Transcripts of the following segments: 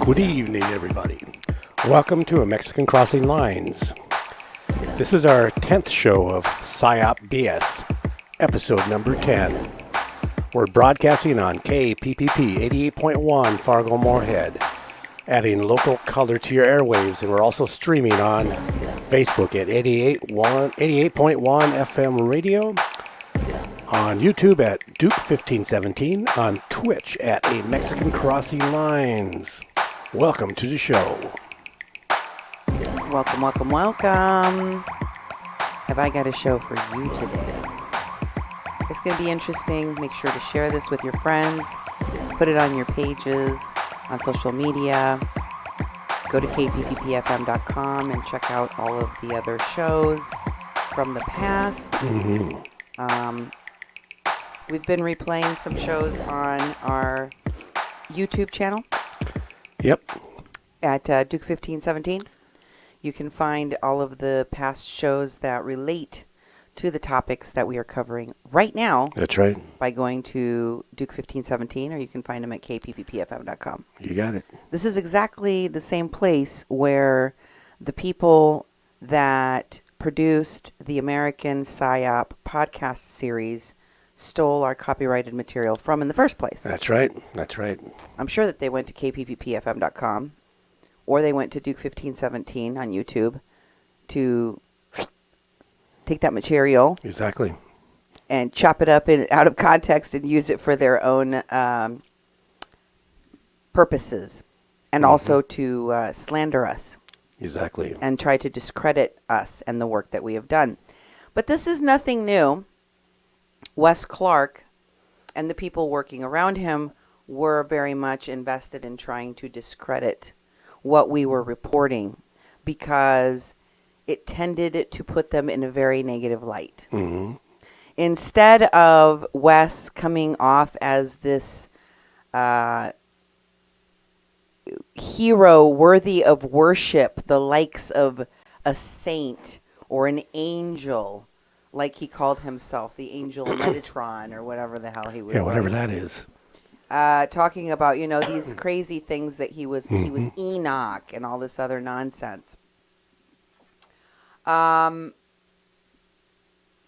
Good evening, everybody. Welcome to A Mexican Crossing Lines. This is our 10th show of Psyop BS, episode number 10. We're broadcasting on KPPP 88.1 Fargo Moorhead, adding local color to your airwaves, and we're also streaming on Facebook at 88.1 FM radio, on YouTube at Duke 1517, on Twitch at A Mexican Crossing Lines. Welcome to the show. Welcome, welcome, welcome. Have I got a show for you today? It's going to be interesting. Make sure to share this with your friends. Put it on your pages, on social media. Go to kpppfm.com and check out all of the other shows from the past. We've been replaying some shows on our YouTube channel. Yep. At Duke 1517. You can find all of the past shows that relate to the topics that we are covering right now. That's right. By going to Duke 1517, or you can find them at kpppfm.com. You got it. This is exactly the same place where the people that produced the American Psyop Podcast series stole our copyrighted material from in the first place. That's right. That's right. I'm sure that they went to kpppfm.com, or they went to Duke 1517 on YouTube to take that material. Exactly. And chop it up out of context and use it for their own purposes. And also to slander us. Exactly. And try to discredit us and the work that we have done. But this is nothing new. Wes Clark and the people working around him were very much invested in trying to discredit what we were reporting because it tended to put them in a very negative light. Mm-hmm. Instead of Wes coming off as this hero worthy of worship, the likes of a saint or an angel, like he called himself, the angel Metatron or whatever the hell he was. Yeah, whatever that is. Talking about, these crazy things that he was Enoch and all this other nonsense. What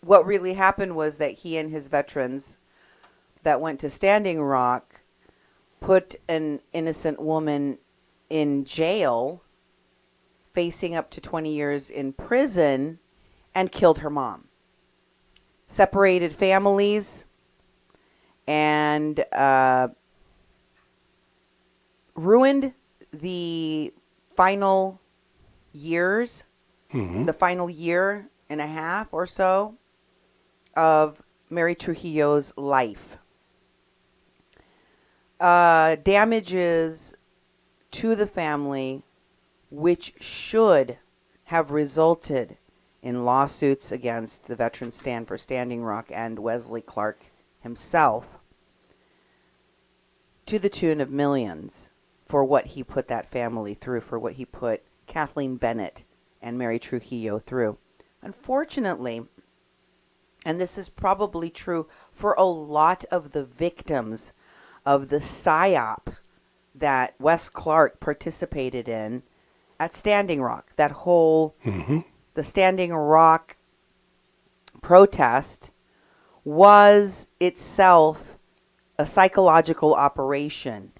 really happened was that he and his veterans that went to Standing Rock put an innocent woman in jail, facing up to 20 years in prison, and killed her mom. Separated families and ruined the final years, the final year and a half or so of Mary Trujillo's life. Damages to the family, which should have resulted in lawsuits against the Veterans Stand for Standing Rock and Wesley Clark himself, to the tune of millions for what he put that family through, for what he put Kathleen Bennett and Mary Trujillo through. Unfortunately, and this is probably true for a lot of the victims of the psyop that Wes Clark participated in at Standing Rock, that whole the Standing Rock protest was itself a psychological operation.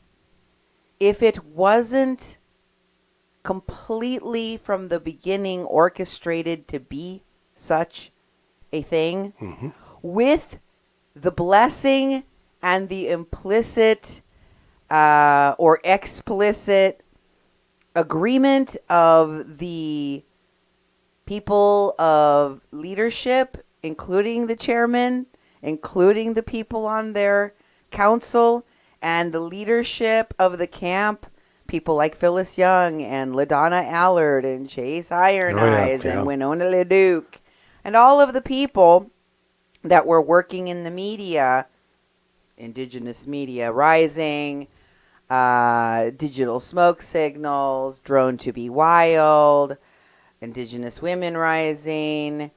If it wasn't completely from the beginning orchestrated to be such a thing, with the blessing and the implicit or explicit agreement of the people of leadership, including the chairman, including the people on their council, and the leadership of the camp, people like Phyllis Young and LaDonna Allard and Chase Iron Eyes and Winona LaDuke, and all of the people that were working in the media, Indigenous Media Rising, Digital Smoke Signals, Drone to Be Wild, Indigenous Women Rising,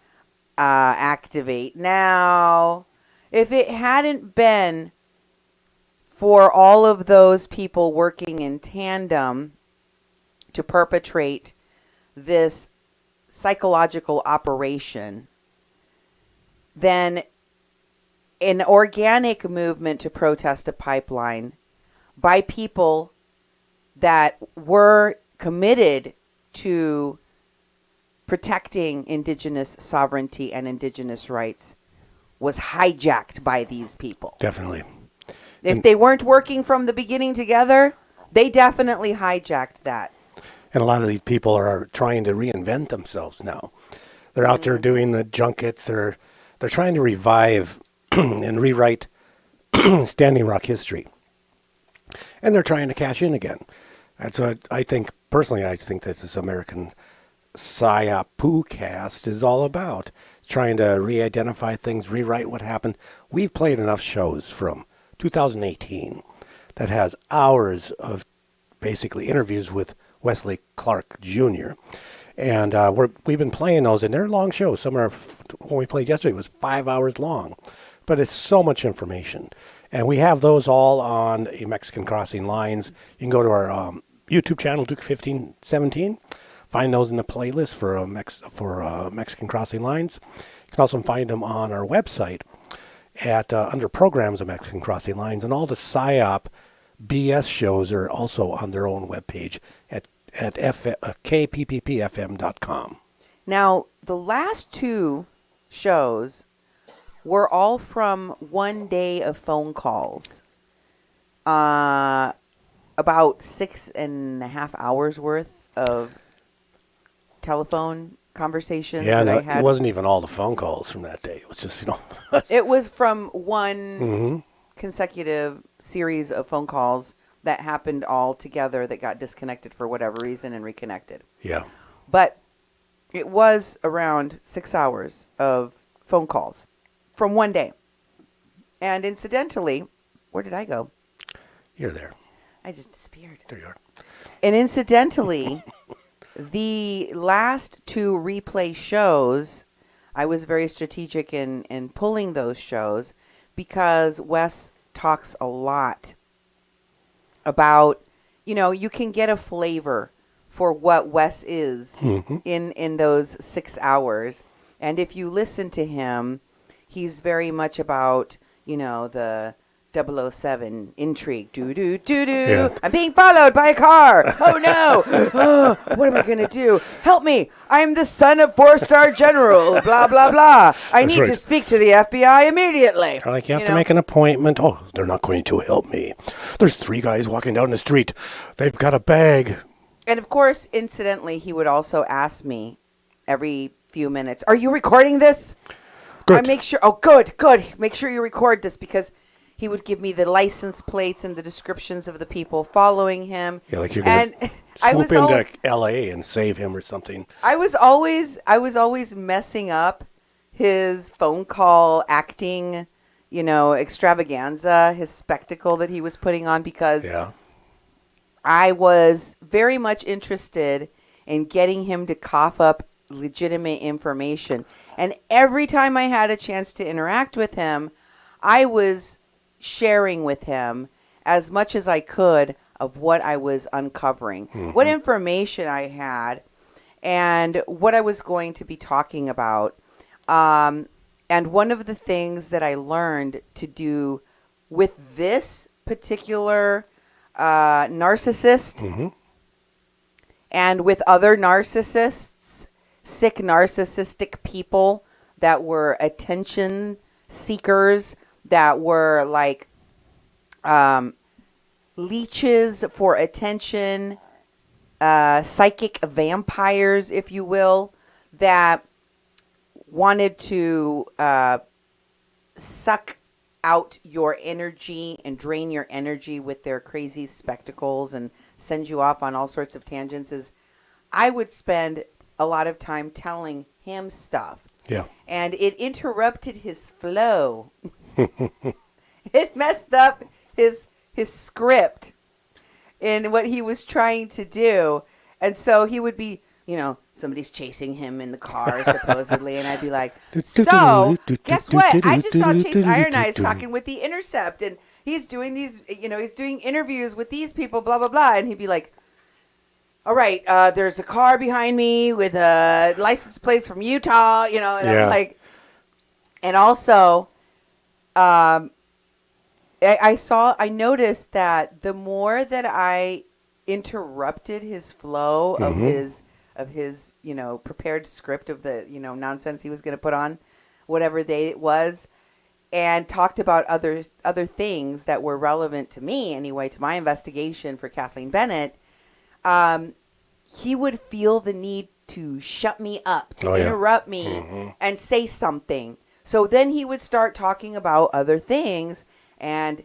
Activate Now. If it hadn't been for all of those people working in tandem to perpetrate this psychological operation, then an organic movement to protest a pipeline by people that were committed to protecting indigenous sovereignty and indigenous rights was hijacked by these people. Definitely. If they weren't working from the beginning together, they definitely hijacked that. And a lot of these people are trying to reinvent themselves now. They're out there doing the junkets. They're trying to revive and rewrite Standing Rock history. And they're trying to cash in again. That's what I think, personally, I think that this American Psyop Podcast is all about. Trying to re-identify things, rewrite what happened. We've played enough shows from 2018 that has hours of basically interviews with Wes Clark Jr. And we've been playing those, and they're long shows. Some are, when we played yesterday, it was 5 hours long. But it's so much information. And we have those all on a Mexican Crossing Lines. You can go to our YouTube channel, Duke 1517. Find those in the playlist for Mexican Crossing Lines. You can also find them on our website at under programs of Mexican Crossing Lines. And all the Psyop BS shows are also on their own webpage at kpppfm.com. Now, the last two shows were all from one day of phone calls. About 6.5 hours worth of telephone conversations Yeah, that no, I had. it wasn't even all the phone calls from that day. It was just, It was from one consecutive series of phone calls that happened all together that got disconnected for whatever reason and reconnected. Yeah. But it was around 6 hours of phone calls from one day. And incidentally, where did I go? You're there. I just disappeared. There you are. And incidentally, the last two replay shows, I was very strategic in pulling those shows because Wes talks a lot about, you can get a flavor for what Wes is in those 6 hours. And if you listen to him, he's very much about, the 007 intrigue. Do-do-do-do. Yeah. I'm being followed by a car. Oh, no. Oh, what am I going to do? Help me. I'm the son of 4-star general. Blah, blah, blah. I need to speak to the FBI immediately. Like you have to make an appointment. Oh, they're not going to help me. There's 3 guys walking down the street. They've got a bag. And, of course, incidentally, he would also ask me every few minutes, are you recording this? Good. I make sure. Oh, good. Make sure you record this because he would give me the license plates and the descriptions of the people following him. Yeah, like you're going to swoop into L.A. and save him or something. I was always messing up his phone call acting, extravaganza, his spectacle that he was putting on because I was very much interested in getting him to cough up legitimate information. And every time I had a chance to interact with him, I was sharing with him as much as I could of what I was uncovering, what information I had, and what I was going to be talking about. And one of the things that I learned to do with this particular narcissist and with other narcissists, sick narcissistic people that were attention seekers, that were like leeches for attention, psychic vampires, if you will, that wanted to suck out your energy and drain your energy with their crazy spectacles and send you off on all sorts of tangents, is I would spend a lot of time telling him stuff. Yeah. And it interrupted his flow. It messed up his script in what he was trying to do. And so he would be, somebody's chasing him in the car, supposedly. And I'd be like, so, guess what? I just saw Chase Iron Eyes talking with The Intercept. And he's doing these, he's doing interviews with these people, blah, blah, blah. And he'd be like, all right, there's a car behind me with a license plate from Utah, and I'm like, and also, I noticed that the more that I interrupted his flow of his prepared script of the, nonsense he was going to put on whatever day it was, and talked about other things that were relevant to me anyway, to my investigation for Kathleen Bennett, he would feel the need to shut me up, to interrupt me and say something. So then he would start talking about other things. And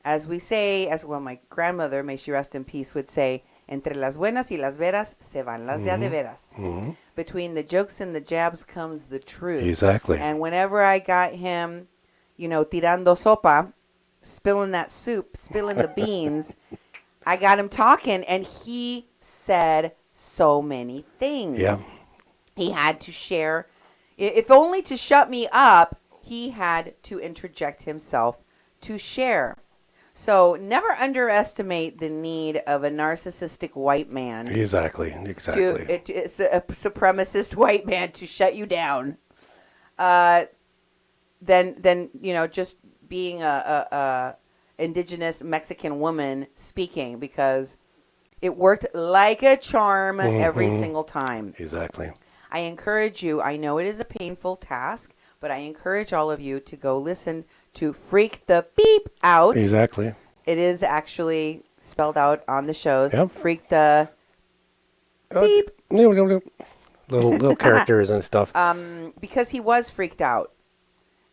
as we say, my grandmother, may she rest in peace, would say, entre las buenas y las veras se van las de a de veras. Between the jokes and the jabs comes the truth. Exactly. And whenever I got him, tirando sopa, spilling that soup, spilling the beans, I got him talking, and he said so many things. Yeah. He had to share. If only to shut me up, he had to interject himself to share. So never underestimate the need of a narcissistic white man. Exactly. It's a supremacist white man to shut you down. Then just being a indigenous Mexican woman speaking, because it worked like a charm every single time. Exactly. I encourage you, I know it is a painful task, but I encourage all of you to go listen to Freak the Beep Out. Exactly. It is actually spelled out on the shows. Yep. Freak the Beep. Little characters and stuff. Because he was freaked out,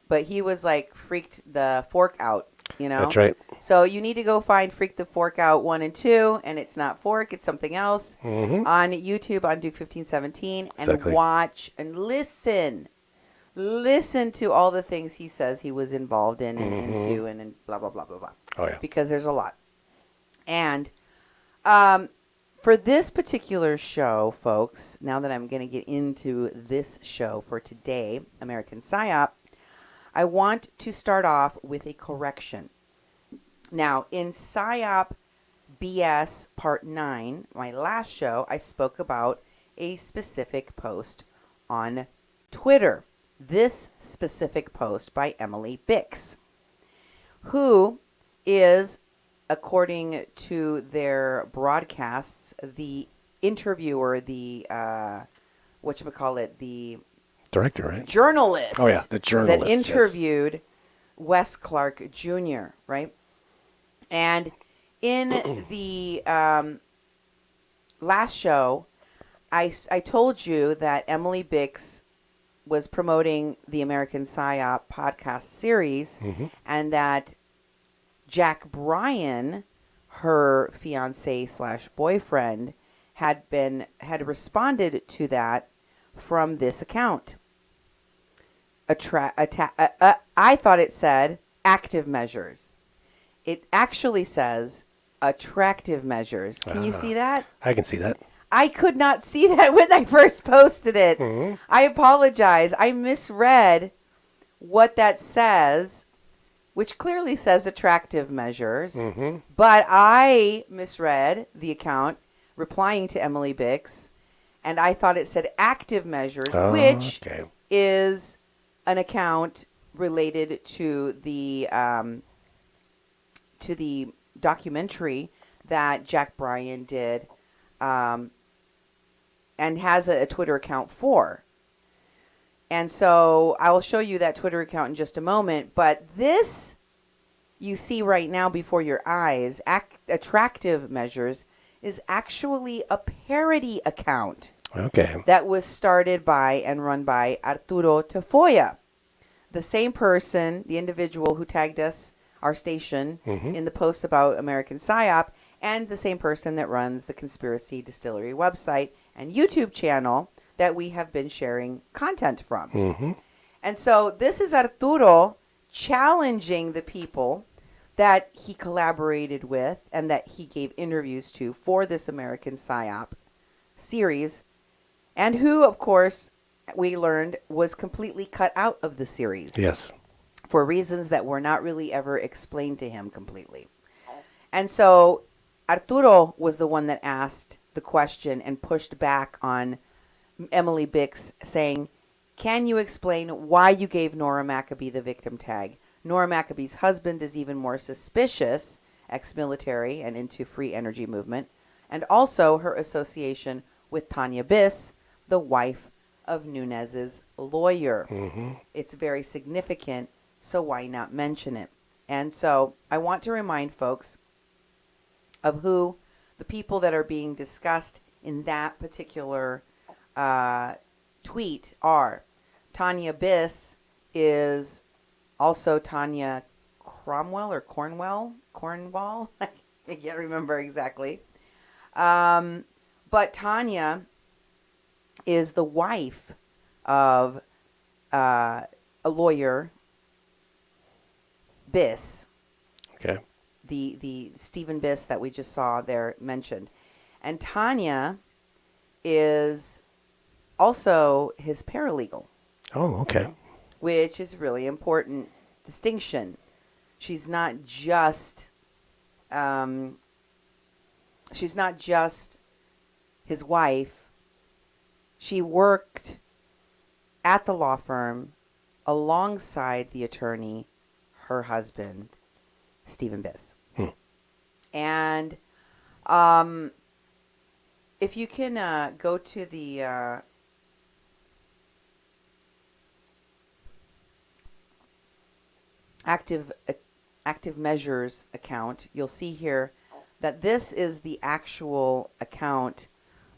but he was like freaked the fork out, That's right. So you need to go find Freak the Fork Out 1 and 2, and it's not fork, it's something else, on YouTube on Duke 1517, and watch and listen to all the things he says he was involved in and into and blah, blah, blah, blah, blah. Oh, yeah. Because there's a lot. And for this particular show, folks, now that I'm going to get into this show for today, American Psyop, I want to start off with a correction. Now, in Psyop BS Part 9, my last show, I spoke about a specific post on Twitter. This specific post by Emily Bicks, who is, according to their broadcasts, the interviewer, the, the director, right? Journalist. Oh, yeah, the journalist. That interviewed Wes Clark Jr., right? And in the last show, I told you that Emily Bicks was promoting the American Psyop podcast series, and that Jack Bryan, her fiance/boyfriend, had responded to that from this account. I thought it said active measures. It actually says attractive measures. Can you see that? I can see that. I could not see that when I first posted it. I apologize. I misread what that says, which clearly says attractive measures. But I misread the account replying to Emily Bicks, and I thought it said active measures, which is an account related to the documentary that Jack Bryan did, and has a Twitter account for. And so I will show you that Twitter account in just a moment. But this you see right now before your eyes, attractive measures, is actually a parody account. Okay. That was started by and run by Arturo Tafoya, the same person, the individual who tagged us, our station, in the post about American Psyop, and the same person that runs the Conspiracy Distillery website and YouTube channel that we have been sharing content from. And so this is Arturo challenging the people that he collaborated with and that he gave interviews to for this American Psyop series, and who, of course, we learned was completely cut out of the series. Yes. for reasons that were not really ever explained to him completely. And so Arturo was the one that asked the question and pushed back on Emily Bicks, saying, "Can you explain why you gave Nora Maccoby the victim tag? Nora Maccoby's husband is even more suspicious, ex-military and into free energy movement, and also her association with Tanya Biss, the wife of Nunez's lawyer. It's very significant, so why not mention it?" And so I want to remind folks of who the people that are being discussed in that particular tweet are. Tanya Biss is also Tanya Cornwall. I can't remember exactly. But Tanya is the wife of a lawyer, Biss. Okay. The Stephen Biss that we just saw there mentioned. And Tanya is also his paralegal. Oh, okay. Which is really important distinction. She's not just his wife. She worked at the law firm alongside the attorney, her husband, Stephen Biss. And if you can go to the active measures account, you'll see here that this is the actual account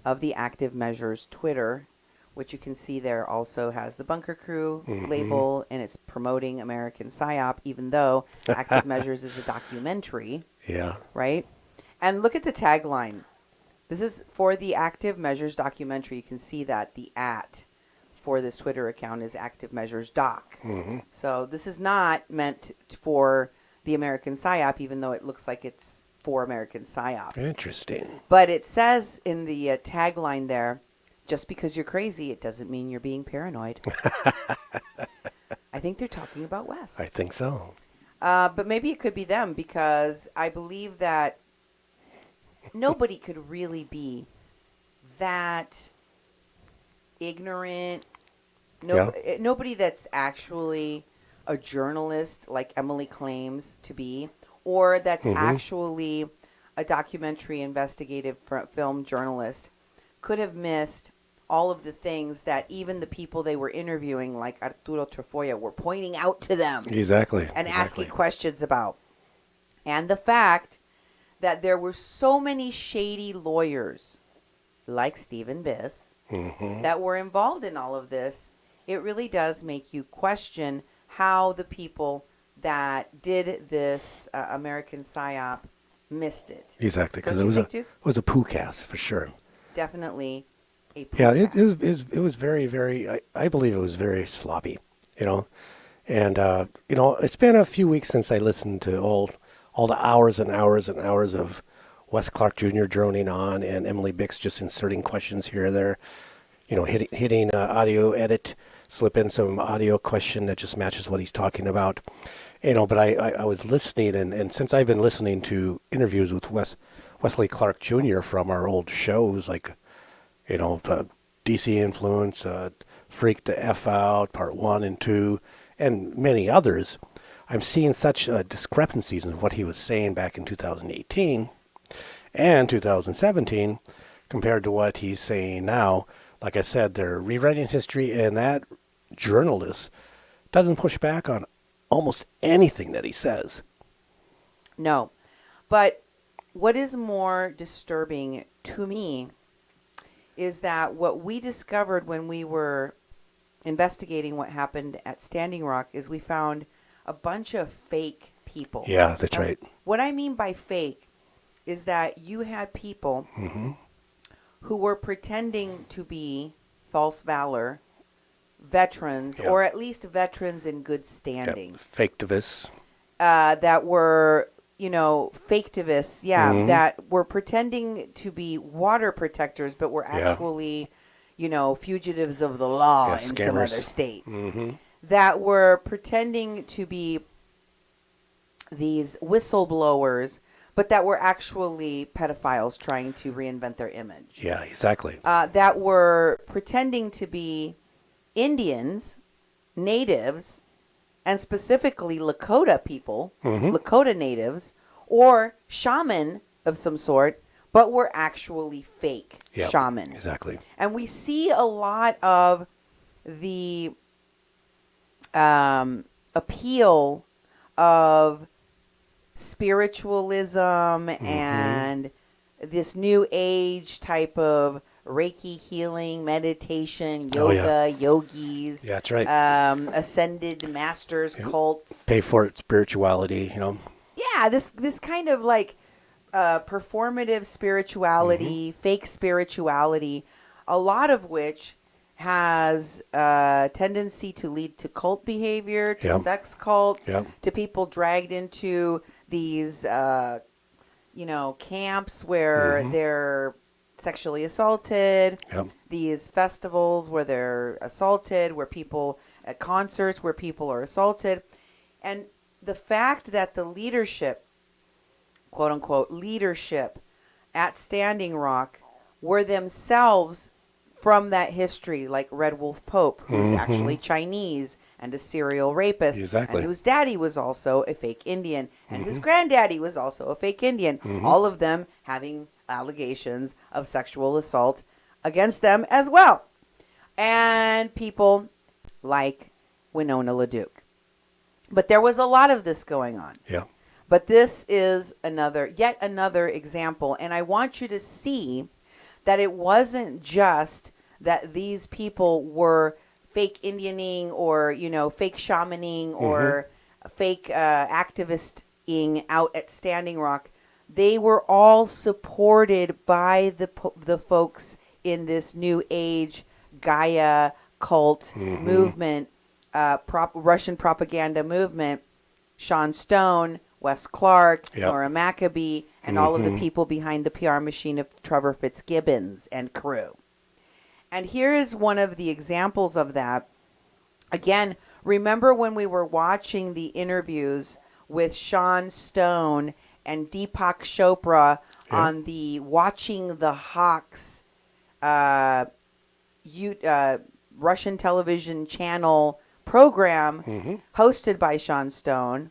of the Active Measures Twitter, which you can see there also has the Bunker Crew label, and it's promoting American Psyop, even though Active Measures is a documentary. Yeah. Right? And look at the tagline. This is for the Active Measures documentary. You can see that the @ for this Twitter account is Active Measures Doc. So this is not meant for the American Psyop, even though it looks like it's for American Psyop. Interesting. But it says in the tagline there, just because you're crazy, it doesn't mean you're being paranoid. I think they're talking about Wes. I think so. But maybe it could be them, because I believe that nobody could really be that ignorant. Nobody that's actually a journalist like Emily claims to be, or that's actually a documentary investigative film journalist, could have missed all of the things that even the people they were interviewing, like Arturo Trefoya, were pointing out to them. Exactly. And asking questions about. And the fact that there were so many shady lawyers, like Stephen Biss, that were involved in all of this, it really does make you question how the people that did this American Psyop missed it. Exactly, because it was a poo cast for sure. Definitely a poo cast. It was very, very, I believe it was very sloppy, And, it's been a few weeks since I listened to all the hours and hours and hours of Wes Clark Jr. droning on and Emily Bicks just inserting questions here or there, hitting audio edit, slip in some audio question that just matches what he's talking about. But I was listening, and since I've been listening to interviews with Wesley Clark Jr. from our old shows, like, the DC Influence, Freak the F Out, Part 1 and 2, and many others, I'm seeing such discrepancies in what he was saying back in 2018 and 2017 compared to what he's saying now. Like I said, they're rewriting history, and that journalist doesn't push back on almost anything that he says. No. But what is more disturbing to me is that what we discovered when we were investigating what happened at Standing Rock is we found a bunch of fake people. Yeah, that's right. What I mean by fake is that you had people who were pretending to be false valor veterans, or at least veterans in good standing. Fake activists. That were, fake activists, that were pretending to be water protectors, but were actually, fugitives of the law in some other state. that were pretending to be these whistleblowers, but that were actually pedophiles trying to reinvent their image. Yeah, exactly. That were pretending to be Indians, natives, and specifically Lakota people, Lakota natives, or shaman of some sort, but were actually fake shaman. Exactly. And we see a lot of the appeal of spiritualism and this new age type of Reiki healing, meditation, yoga, yogis. Yeah, that's right. Ascended masters, cults. Pay for it, spirituality, you know. Yeah, this kind of like performative spirituality, fake spirituality, a lot of which has a tendency to lead to cult behavior, to sex cults, to people dragged into these, camps where they're sexually assaulted, these festivals where they're assaulted, where people, at concerts where people are assaulted. And the fact that the leadership, quote unquote, leadership at Standing Rock were themselves from that history, like Red Wolf Pope, who's actually Chinese and a serial rapist, Exactly. and whose daddy was also a fake Indian, and whose granddaddy was also a fake Indian, all of them having allegations of sexual assault against them as well. And people like Winona LaDuke. But there was a lot of this going on. Yeah. But this is yet another example, and I want you to see that it wasn't just that these people were fake Indianing or, fake shamaning or fake activisting out at Standing Rock. They were all supported by the folks in this new age Gaia cult movement, Russian propaganda movement. Sean Stone, Wes Clark, Nora Maccoby, and all of the people behind the PR machine of Trevor Fitzgibbons and crew. And here is one of the examples of that. Again, remember when we were watching the interviews with Sean Stone and Deepak Chopra on the Watching the Hawks Russian television channel program hosted by Sean Stone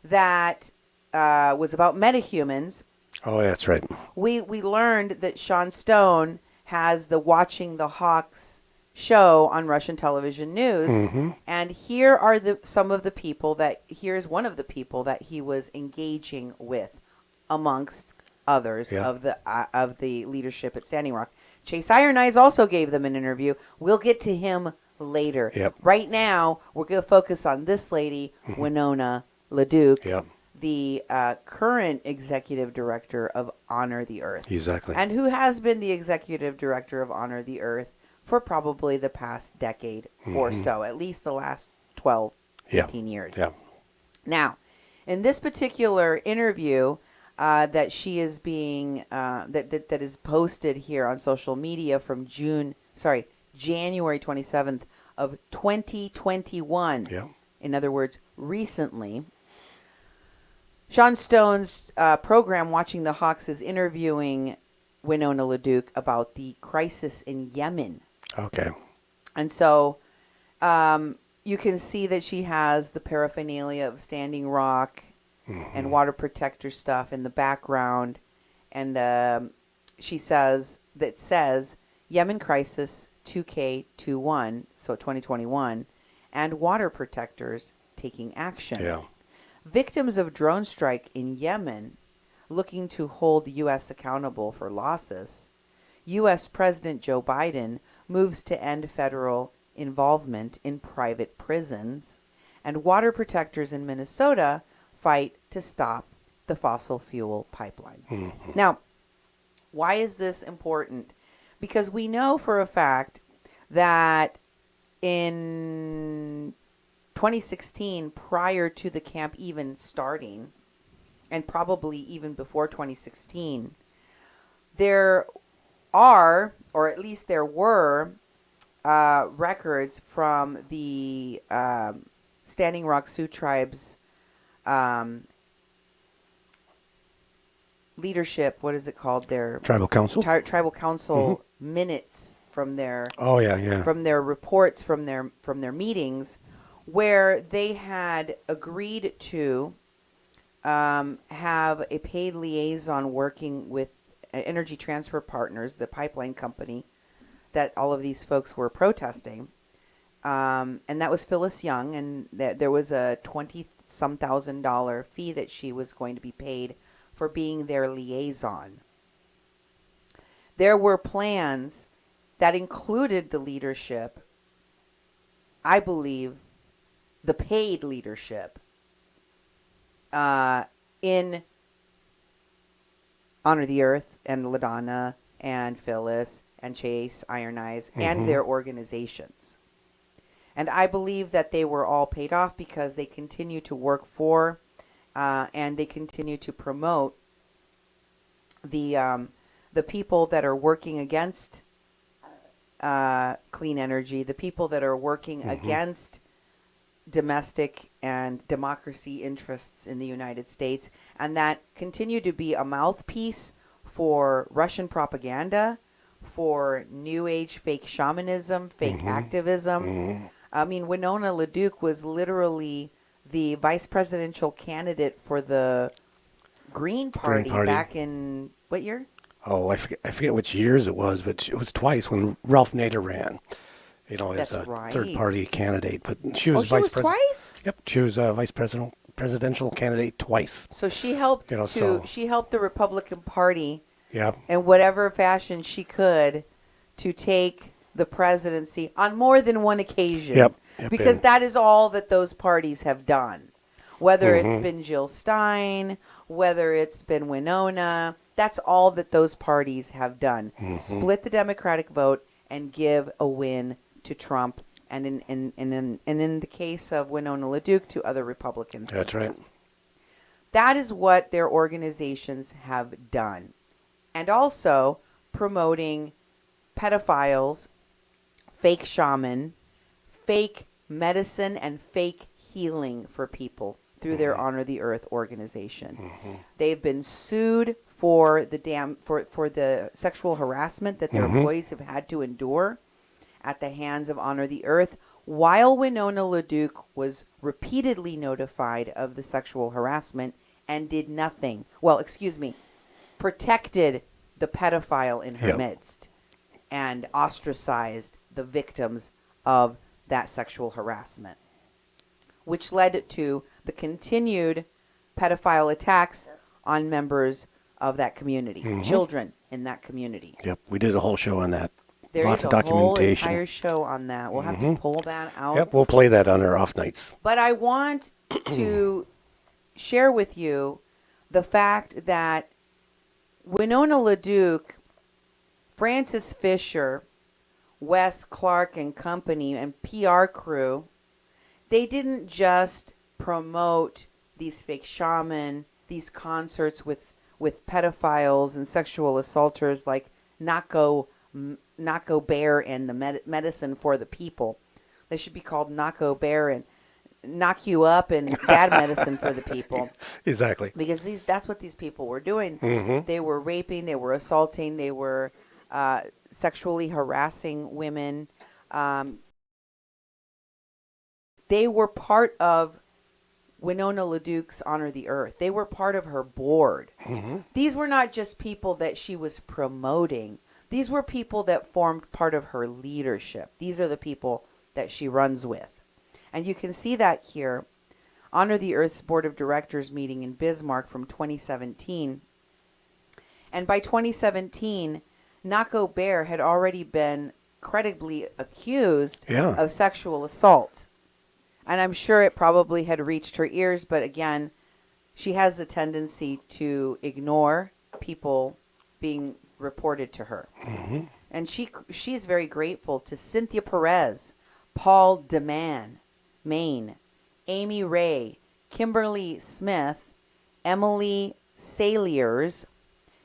that was about metahumans. Oh, that's right. We learned that Sean Stone has the Watching the Hawks show on Russian television news, and here are some of the people here's one of the people that he was engaging with, amongst others of the leadership at Standing Rock. Chase Iron Eyes also gave them an interview. We'll get to him later. Right now, we're going to focus on this lady, Winona LaDuke, the current executive director of Honor the Earth. Exactly. And who has been the executive director of Honor the Earth for probably the past decade or so, at least the last 12, 15 years. Now, in this particular interview that she is being, that is posted here on social media from January 27th of 2021. In other words, recently, Sean Stone's program, Watching the Hawks, is interviewing Winona LaDuke about the crisis in Yemen. Okay. And so you can see that she has the paraphernalia of Standing Rock and water protector stuff in the background. And she says, Yemen crisis 2K21, so 2021, and water protectors taking action. Victims of drone strike in Yemen looking to hold the U.S. accountable for losses. U.S. President Joe Biden moves to end federal involvement in private prisons. And water protectors in Minnesota fight to stop the fossil fuel pipeline. Now, why is this important? Because we know for a fact that in 2016, prior to the camp even starting, and probably even before 2016, there are, or at least there were, records from the Standing Rock Sioux Tribes leadership. What is it called? Their Tribal Council. Tribal Council minutes from their from their reports from their meetings, where they had agreed to have a paid liaison working with Energy Transfer Partners, the pipeline company that all of these folks were protesting. And that was Phyllis Young, and there was a $20-some thousand fee that she was going to be paid for being their liaison. There were plans that included the leadership, I believe, the paid leadership, in Honor the Earth and LaDonna and Phyllis and Chase, Iron Eyes, and their organizations. And I believe that they were all paid off because they continue to work for and they continue to promote the people that are working against clean energy, the people that are working against domestic and democracy interests in the United States, and that continue to be a mouthpiece for Russian propaganda, for New Age fake shamanism, fake activism. I mean, Winona LaDuke was literally the vice presidential candidate for the Green Party, back in what year? Oh, I forget which years it was, but it was twice when Ralph Nader ran. You know, as a third-party candidate, but she was vice president. Twice? Yep, she was a presidential candidate twice. So she helped. She helped the Republican Party. Yeah. In whatever fashion she could, to take the presidency on more than one occasion. Yep. Because that is all that those parties have done. Whether it's been Jill Stein, whether it's been Winona, that's all that those parties have done. Split the Democratic vote and give a win to Trump, and in the case of Winona LaDuke, to other Republicans. That's right. That is what their organizations have done. And also promoting pedophiles, fake shaman, fake medicine, and fake healing for people through their Honor the Earth organization. They've been sued for the for the sexual harassment that their employees have had to endure at the hands of Honor the Earth, while Winona LaDuke was repeatedly notified of the sexual harassment and did nothing. Well, protected the pedophile in her midst and ostracized the victims of that sexual harassment, which led to the continued pedophile attacks on members of that community, children in that community. Yep, we did a whole show on that. There Lots is of a documentation. whole entire show on that. We'll have to pull that out. Yep, we'll play that on our off nights. But I want to share with you the fact that Winona LaDuke, Francis Fisher, Wes Clark and company, and PR crew, they didn't just promote these fake shaman, these concerts with pedophiles and sexual assaulters like Nako Bear and the medicine for the people. They should be called Nako Bear and Knock You Up and Bad Medicine for the People. Exactly. Because that's what these people were doing. They were raping, they were assaulting, they were sexually harassing women. They were part of Winona LaDuke's Honor the Earth. They were part of her board. These were not just people that she was promoting. These were people that formed part of her leadership. These are the people that she runs with. And you can see that here. Honor the Earth's Board of Directors meeting in Bismarck from 2017. And by 2017, Nako Bear had already been credibly accused of sexual assault. And I'm sure it probably had reached her ears, but again, she has a tendency to ignore people being reported to her. And she's very grateful to Cynthia Perez, Paul DeMann, Maine, Amy Ray, Kimberly Smith, Emily Saliers,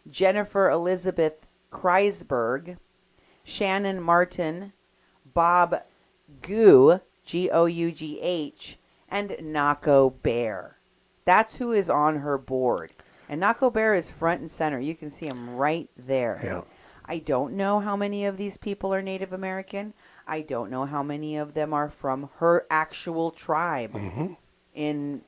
Jennifer Elizabeth Kreisberg, Shannon Martin, Bob Goo, Gough, and Nako Bear. That's who is on her board. And Nako Bear is front and center. You can see him right there. Yeah. I don't know how many of these people are Native American. I don't know how many of them are from her actual tribe in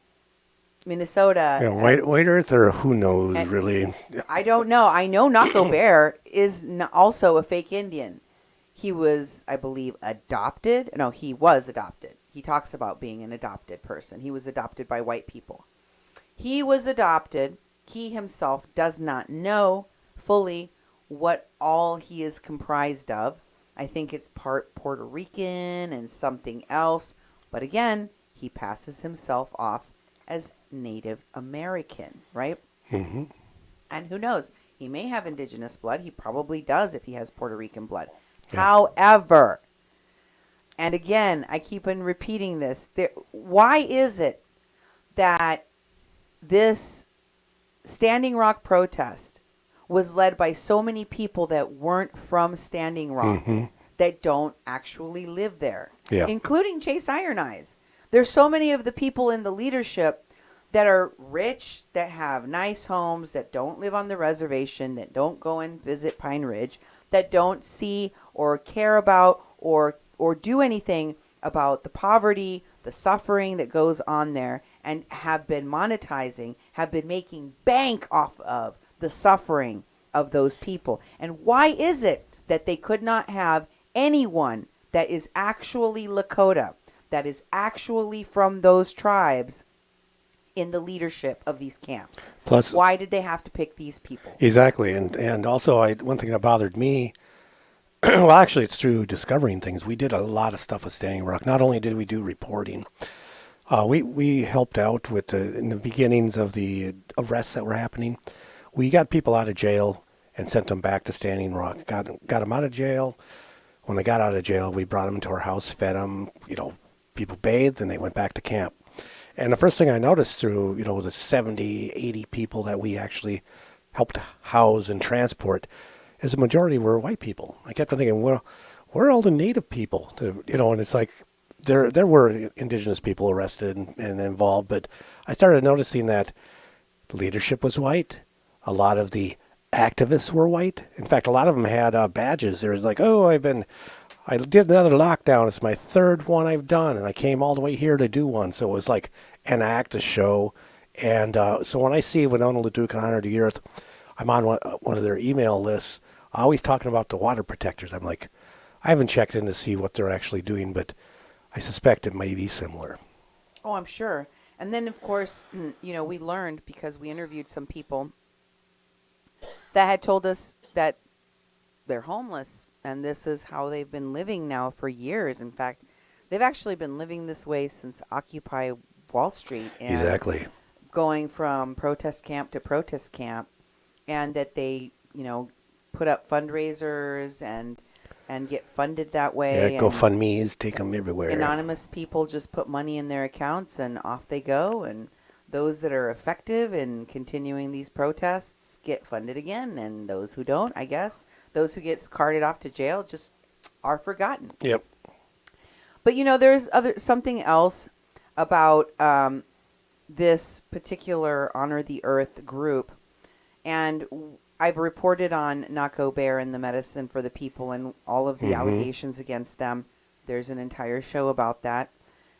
Minnesota. Yeah, White Earth, or who knows, really. I don't know. I know Nako Bear is also a fake Indian. He was, I believe, adopted. No, he was adopted. He talks about being an adopted person. He was adopted by white people. He was adopted. He himself does not know fully what all he is comprised of. I think it's part Puerto Rican and something else. But again, he passes himself off as Native American, right? Mm-hmm. And who knows? He may have indigenous blood. He probably does if he has Puerto Rican blood. Yeah. However, and again, I keep on repeating this. Why is it that this Standing Rock protest was led by so many people that weren't from Standing Rock, that don't actually live there, including Chase Iron Eyes? There's so many of the people in the leadership that are rich, that have nice homes, that don't live on the reservation, that don't go and visit Pine Ridge, that don't see or care about or do anything about the poverty, the suffering that goes on there, and have been monetizing, have been making bank off of the suffering of those people. And why is it that they could not have anyone that is actually Lakota, that is actually from those tribes, in the leadership of these camps? Plus, why did they have to pick these people? Exactly. And also, one thing that bothered me, well, actually, it's through discovering things. We did a lot of stuff with Standing Rock. Not only did we do reporting, we helped out with in the beginnings of the arrests that were happening. We got people out of jail and sent them back to Standing Rock. Got them out of jail. When they got out of jail, we brought them into our house, fed them. People bathed, and they went back to camp. And the first thing I noticed through, the 70, 80 people that we actually helped house and transport is the majority were white people. I kept on thinking, well, where are all the Native people? And it's like there were indigenous people arrested and involved, but I started noticing that the leadership was white. A lot of the activists were white. In fact, a lot of them had badges. There was like, I did another lockdown. It's my third one I've done, and I came all the way here to do one. So it was like an act, a show. And so when I see Winona LaDuke and Honor the Earth, I'm on one of their email lists, always talking about the water protectors. I'm like, I haven't checked in to see what they're actually doing, but I suspect it may be similar. Oh, I'm sure. And then, of course, we learned, because we interviewed some people that had told us that they're homeless, and this is how they've been living now for years. In fact, they've actually been living this way since Occupy Wall Street. And exactly. Going from protest camp to protest camp, and that they, put up fundraisers and get funded that way. Yeah, GoFundMe's, take them everywhere. Anonymous people just put money in their accounts and off they go. And those that are effective in continuing these protests get funded again. And those who don't, I guess, those who get carted off to jail just are forgotten. Yep. But, there's something else about this particular Honor the Earth group. And I've reported on Nako Bear and the Medicine for the People and all of the allegations against them. There's an entire show about that.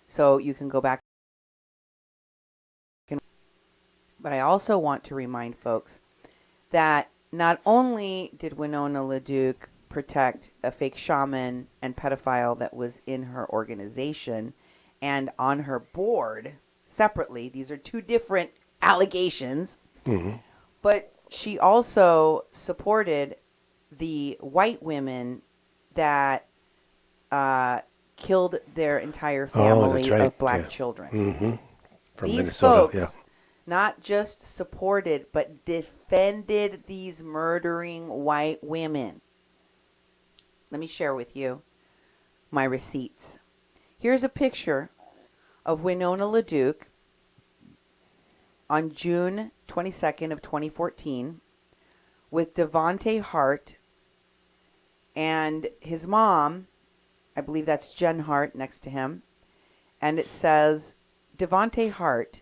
So you can go back. But I also want to remind folks that not only did Winona LaDuke protect a fake shaman and pedophile that was in her organization and on her board separately, these are two different allegations, but she also supported the white women that killed their entire family of black children. From These Minnesota, folks not just supported, but defended these murdering white women. Let me share with you my receipts. Here's a picture of Winona LaDuke on June 22nd of 2014 with Devonte Hart and his mom I believe that's Jen Hart next to him. And it says, Devontae Hart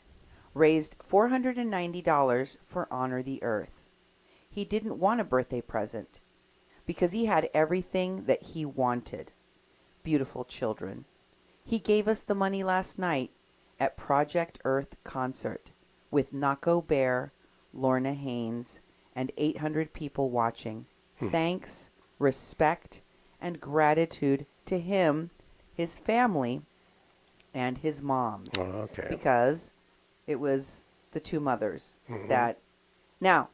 raised $490 for Honor the Earth. He didn't want a birthday present because he had everything that he wanted. Beautiful children. He gave us the money last night at Project Earth concert with Nako Bear, Lorna Haynes, and 800 people watching. Thanks, respect, and gratitude to him, his family, and his moms. Oh, okay. Because it was the two mothers that... Now,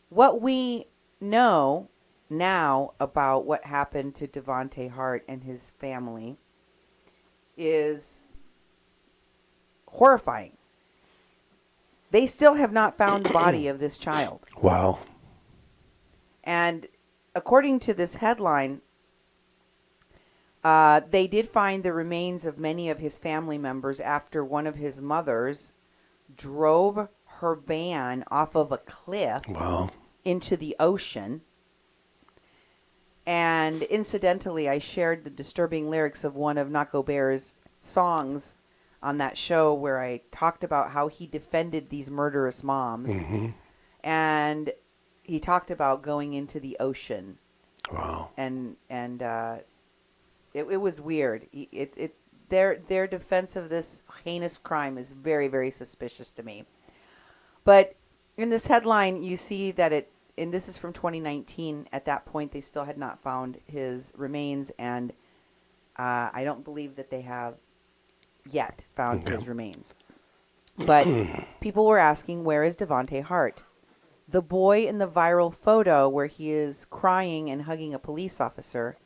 what we know now about what happened to Devontae Hart and his family is horrifying. They still have not found the body of this child. Wow. And according to this headline, they did find the remains of many of his family members after one of his mothers drove her van off of a cliff into the ocean. And incidentally, I shared the disturbing lyrics of one of Nako Bear's songs on that show where I talked about how he defended these murderous moms. And he talked about going into the ocean. Wow. And it was weird. Their defense of this heinous crime is very, very suspicious to me. But in this headline, you see that and this is from 2019. At that point, they still had not found his remains, and I don't believe that they have yet found his remains. But people were asking, where is Devontae Hart? The boy in the viral photo where he is crying and hugging a police officer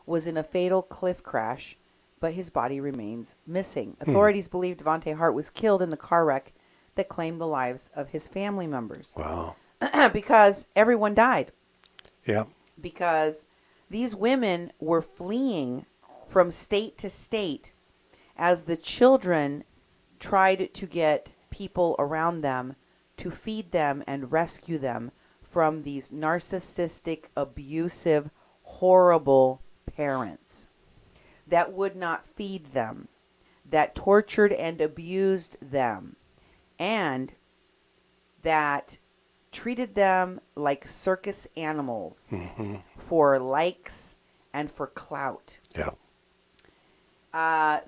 was in a fatal cliff crash, but his body remains missing. Authorities believe Devontae Hart was killed in the car wreck that claimed the lives of his family members. Wow. Because everyone died. Yeah. Because these women were fleeing from state to state as the children tried to get people around them to feed them and rescue them from these narcissistic, abusive, horrible parents that would not feed them, that tortured and abused them, and that treated them like circus animals for likes and for clout. Yeah.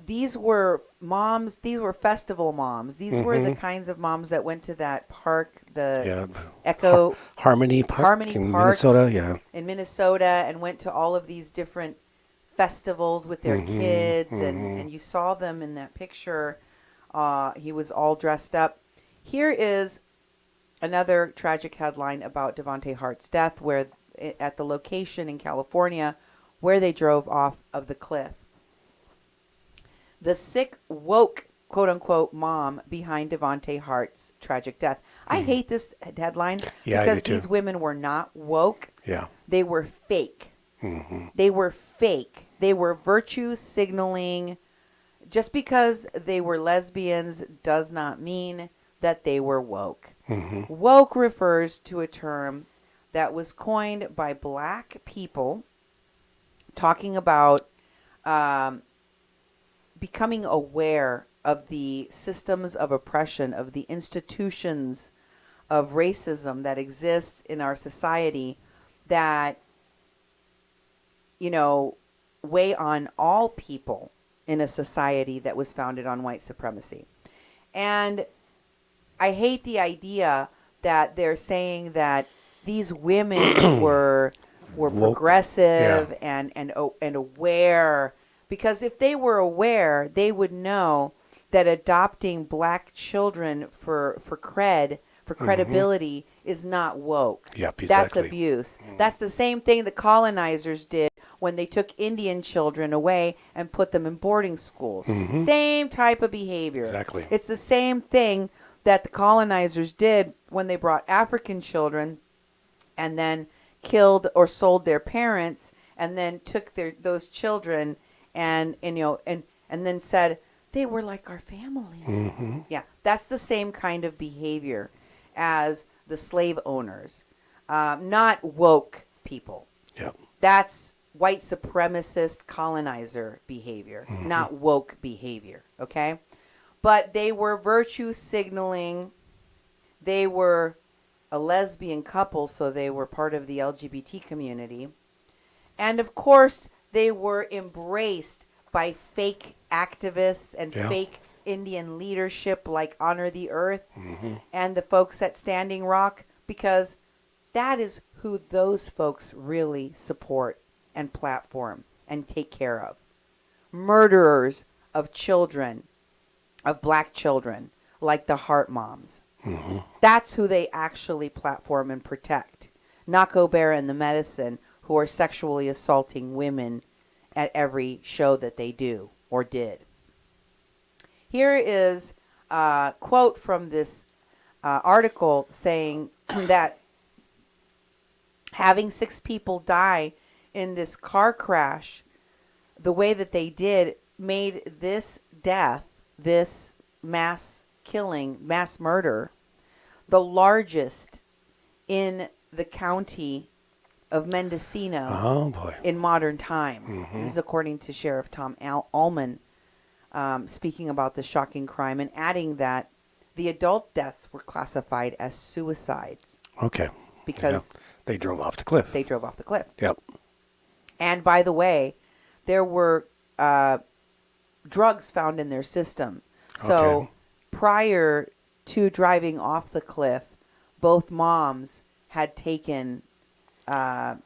These were moms. These were festival moms. These were the kinds of moms that went to that park, the Echo Harmony Park in Minnesota. Yeah. In Minnesota, and went to all of these different festivals with their kids, and you saw them in that picture. He was all dressed up. Here is another tragic headline about Devontae Hart's death, where at the location in California where they drove off of the cliff. The sick, woke, quote-unquote, mom behind Devontae Hart's tragic death. I hate this headline because these women were not woke. Yeah. They were fake. They were fake. They were virtue signaling. Just because they were lesbians does not mean that they were woke. Woke refers to a term that was coined by black people talking about becoming aware of the systems of oppression, of the institutions of racism that exist in our society that, weigh on all people in a society that was founded on white supremacy. And I hate the idea that they're saying that these women were progressive and aware, because if they were aware, they would know that adopting black children for credibility is not woke. Yep, exactly. That's abuse. That's the same thing the colonizers did when they took Indian children away and put them in boarding schools. Same type of behavior. Exactly. It's the same thing that the colonizers did when they brought African children and then killed or sold their parents, and then took those children and then said they were like our family. Yeah, that's the same kind of behavior as the slave owners, not woke people. Yep. That's white supremacist colonizer behavior, not woke behavior, okay? But they were virtue signaling. They were a lesbian couple, so they were part of the LGBT community. And of course, they were embraced by fake activists and fake Indian leadership like Honor the Earth and the folks at Standing Rock, because that is who those folks really support and platform and take care of. Murderers of children, of black children, like the Heart Moms. That's who they actually platform and protect. Nako Bear and the Medicine, who are sexually assaulting women at every show that they do or did. Here is a quote from this article saying that having 6 people die in this car crash the way that they did made this death, this mass killing, mass murder, the largest in the county of Mendocino in modern times. This is according to Sheriff Tom Allman, speaking about the shocking crime and adding that the adult deaths were classified as suicides. Okay. Because they drove off the cliff. They drove off the cliff. Yep. And by the way, there were drugs found in their system. So prior to driving off the cliff, both moms had taken, I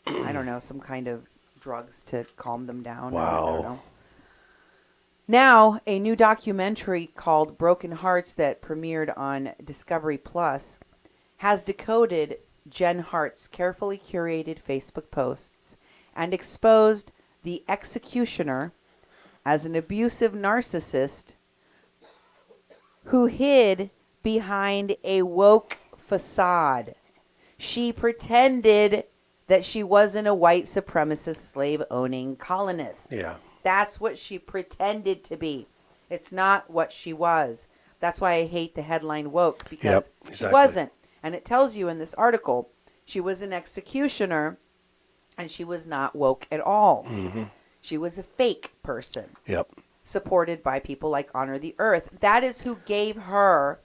don't know, some kind of drugs to calm them down. Wow. I don't know. Now, a new documentary called Broken Hearts that premiered on Discovery Plus has decoded Jen Hart's carefully curated Facebook posts and exposed the executioner as an abusive narcissist who hid behind a woke facade. She pretended that she wasn't a white supremacist slave-owning colonist. Yeah. That's what she pretended to be. It's not what she was. That's why I hate the headline woke, because she wasn't. And it tells you in this article, she was an executioner, and she was not woke at all. She was a fake person. Yep. Supported by people like Honor the Earth. That is who gave her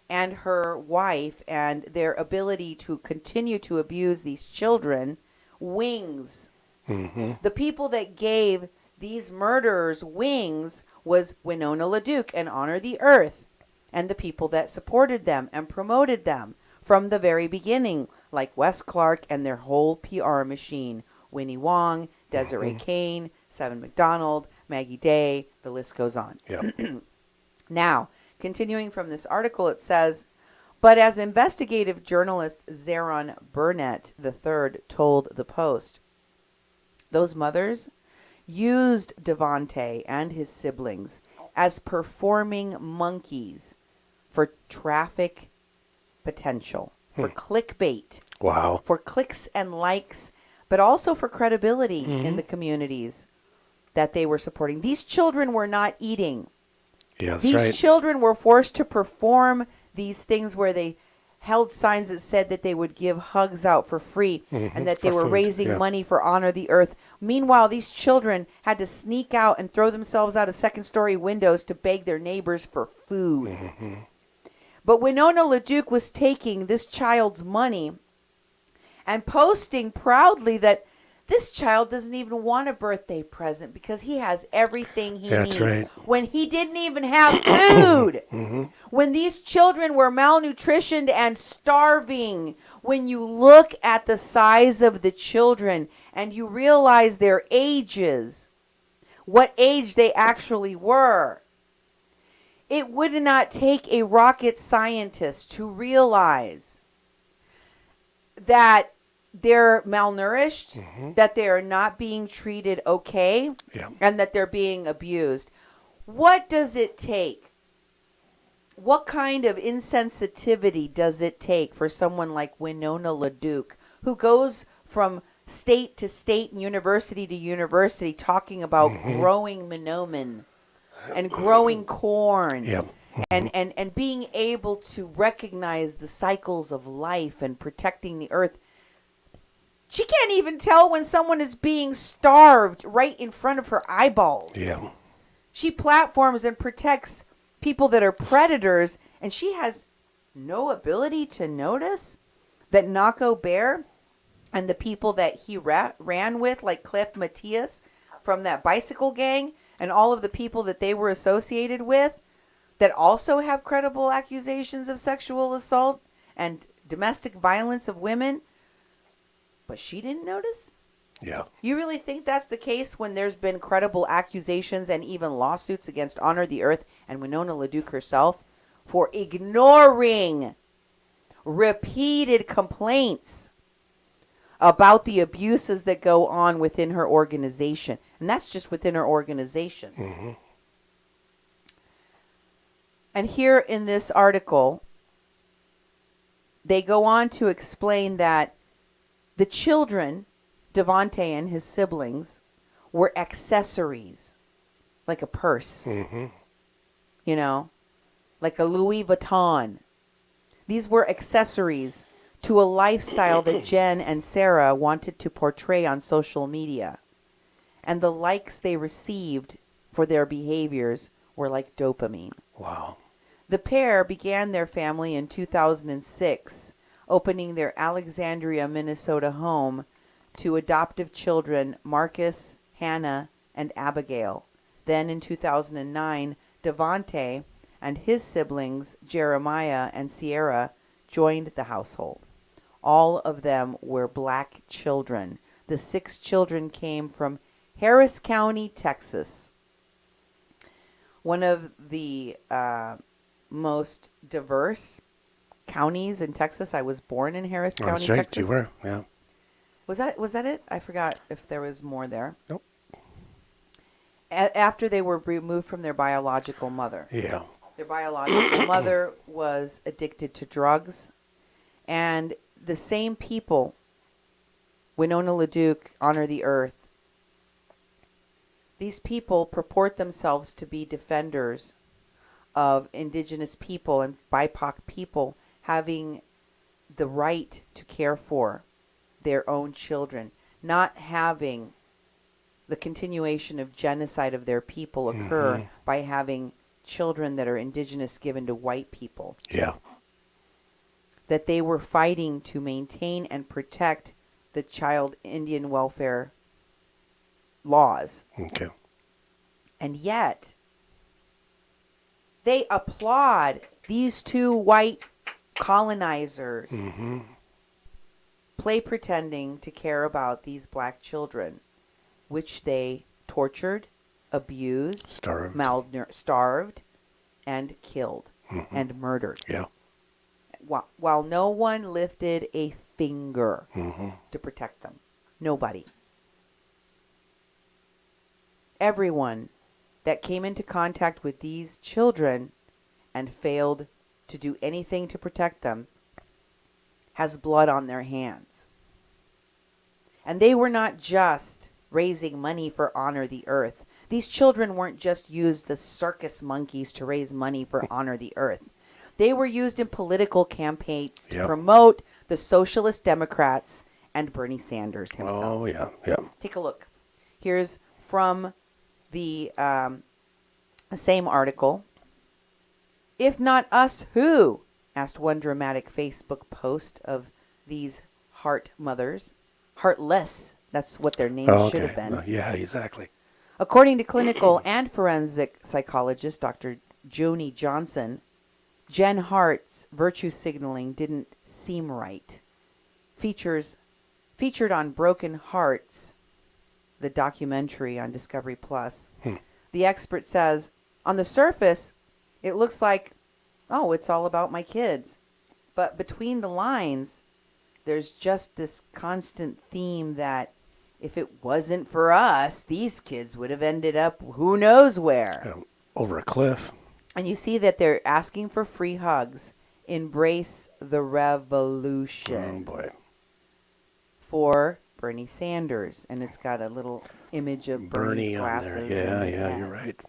and her wife and their ability to continue to abuse these children wings. The people that gave these murderers wings was Winona LaDuke and Honor the Earth, and the people that supported them and promoted them from the very beginning, like Wes Clark and their whole PR machine. Winnie Wong, Desiree Kane, Seven McDonald, Maggie Day, the list goes on. Yep. Now, continuing from this article, it says, but as investigative journalist Zeron Burnett III told the Post, those mothers used Devontae and his siblings as performing monkeys for traffic potential, for clickbait, for clicks and likes, but also for credibility in the communities that they were supporting. These children were not eating. Yeah, that's These right. children were forced to perform these things where they held signs that said that they would give hugs out for free and that they were raising money for Honor the Earth. Meanwhile, these children had to sneak out and throw themselves out of second-story windows to beg their neighbors for food. But Winona LaDuke was taking this child's money and posting proudly that this child doesn't even want a birthday present because he has everything he needs. Right. When he didn't even have food. When these children were malnutritioned and starving. When you look at the size of the children and you realize their ages, what age they actually were, it would not take a rocket scientist to realize that they're malnourished, that they're not being treated okay, and that they're being abused. What does it take? What kind of insensitivity does it take for someone like Winona LaDuke, who goes from state to state and university to university talking about growing monomen and growing corn and being able to recognize the cycles of life and protecting the earth? She can't even tell when someone is being starved right in front of her eyeballs. Yeah. She platforms and protects people that are predators, and she has no ability to notice that Naco Bear and the people that he ran with, like Cliff Matthias from that bicycle gang, and all of the people that they were associated with, that also have credible accusations of sexual assault and domestic violence of women. But she didn't notice? Yeah. You really think that's the case when there's been credible accusations and even lawsuits against Honor the Earth and Winona LaDuke herself for ignoring repeated complaints about the abuses that go on within her organization? And that's just within her organization. Mm-hmm. And here in this article, they go on to explain that the children, Devontae and his siblings, were accessories, like a purse, Mm-hmm. you know, like a Louis Vuitton. These were accessories to a lifestyle that Jen and Sarah wanted to portray on social media. And the likes they received for their behaviors were like dopamine. Wow. The pair began their family in 2006, opening their Alexandria, Minnesota home to adoptive children Marcus, Hannah, and Abigail. Then in 2009, Devontae and his siblings Jeremiah and Sierra joined the household. All of them were black children. The 6 children came from Harris County, Texas. One of the most diverse counties in Texas. I was born in Harris County, That's right. Texas. You were, yeah. Was that it? I forgot if there was more there. Nope. After they were removed from their biological mother. Yeah. Their biological mother was addicted to drugs. And the same people, Winona LaDuke, Honor the Earth, these people purport themselves to be defenders of indigenous people and BIPOC people having the right to care for their own children, not having the continuation of genocide of their people occur by having children that are indigenous given to white people. Yeah. That they were fighting to maintain and protect the child Indian welfare laws. Okay. And yet, they applaud these 2 white colonizers play pretending to care about these black children, which they tortured, abused, starved, and killed and murdered. Yeah. While no one lifted a finger to protect them. Nobody. Everyone that came into contact with these children and failed to do anything to protect them has blood on their hands. And they were not just raising money for Honor the Earth. These children weren't just used as circus monkeys to raise money for Honor the Earth. They were used in political campaigns to promote the Socialist Democrats and Bernie Sanders himself. Oh, yeah, yeah. Take a look. Here's from the same article. If not us, who? Asked one dramatic Facebook post of these heart mothers. Heartless. That's what their name should have been. Yeah, exactly. According to clinical and forensic psychologist Dr. Joni Johnson, Jen Hart's virtue signaling didn't seem right. Featured on Broken Hearts, the documentary on Discovery Plus, the expert says, on the surface, it looks like, oh, it's all about my kids. But between the lines, there's just this constant theme that if it wasn't for us, these kids would have ended up who knows where. Over a cliff. And you see that they're asking for free hugs. Embrace the revolution. Oh, boy. For Bernie Sanders. And it's got a little image of Bernie's Bernie on glasses. there. Yeah, you're right.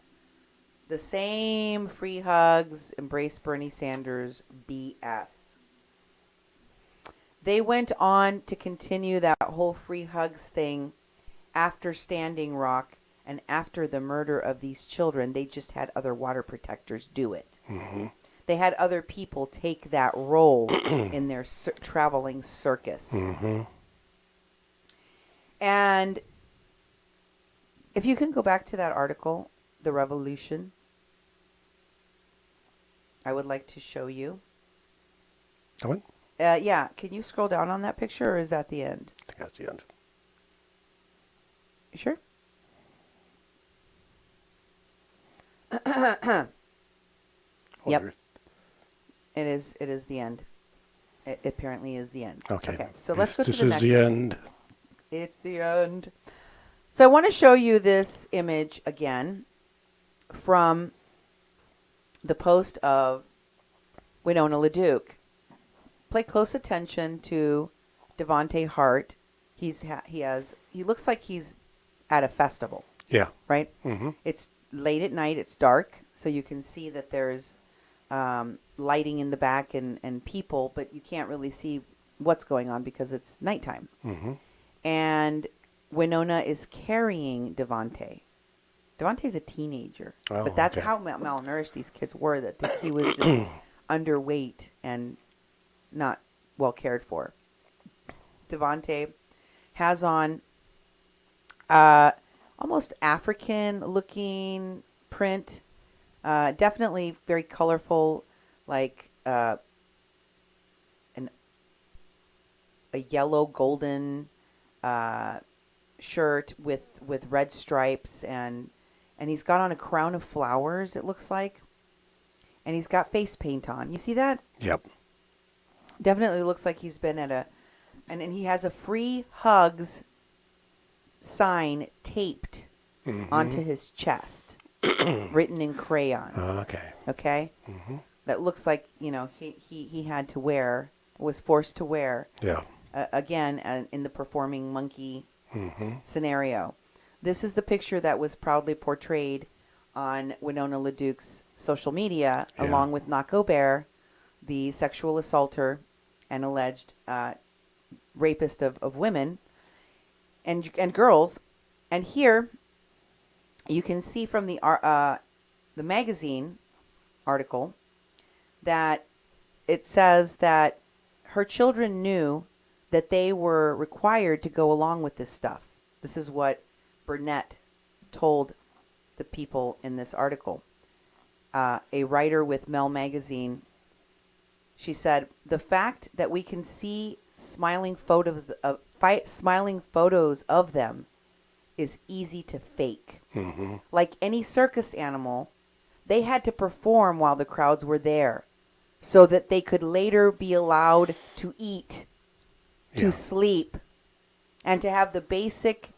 The same free hugs, embrace Bernie Sanders BS. They went on to continue that whole free hugs thing after Standing Rock and after the murder of these children. They just had other water protectors do it. Mm-hmm. They had other people take that role in their traveling circus. Mm-hmm. And if you can go back to that article, The Revolution, I would like to show you. That one? Yeah, can you scroll down on that picture, or is that the end? I think that's the end. You sure? Yep. It is the end. It apparently is the end. Okay. So let's go to this the is next. the end. It's the end. So I want to show you this image again from the post of Winona LaDuke. Pay close attention to Devontae Hart. He looks like he's at a festival. Yeah. Right? Mm-hmm. It's late at night. It's dark, so you can see that there's lighting in the back and people, but you can't really see what's going on because it's nighttime. Mm-hmm. And Winona is carrying Devontae. Devontae's a teenager, but that's how malnourished these kids were, that he was just underweight and not well cared for. Devontae has on almost African-looking print, definitely very colorful, like a yellow golden shirt with red stripes, and he's got on a crown of flowers, it looks like, and he's got face paint on. You see that? Yep. Definitely looks like he's been at and he has a free hugs sign taped onto his chest, written in crayon. Okay. Okay? Mm-hmm. That looks like, he had to wear, was forced to wear. Yeah. Again, in the performing monkey scenario. This is the picture that was proudly portrayed on Winona LaDuke's social media, along with Nako Bear, the sexual assaulter and alleged rapist of women and girls. And here you can see from the magazine article that it says that her children knew that they were required to go along with this stuff. This is what Burnett told the people in this article. A writer with Mel Magazine, she said, "The fact that we can see smiling photos of them is easy to fake. Mm-hmm. Like any circus animal, they had to perform while the crowds were there so that they could later be allowed to eat, to sleep, and to have the basic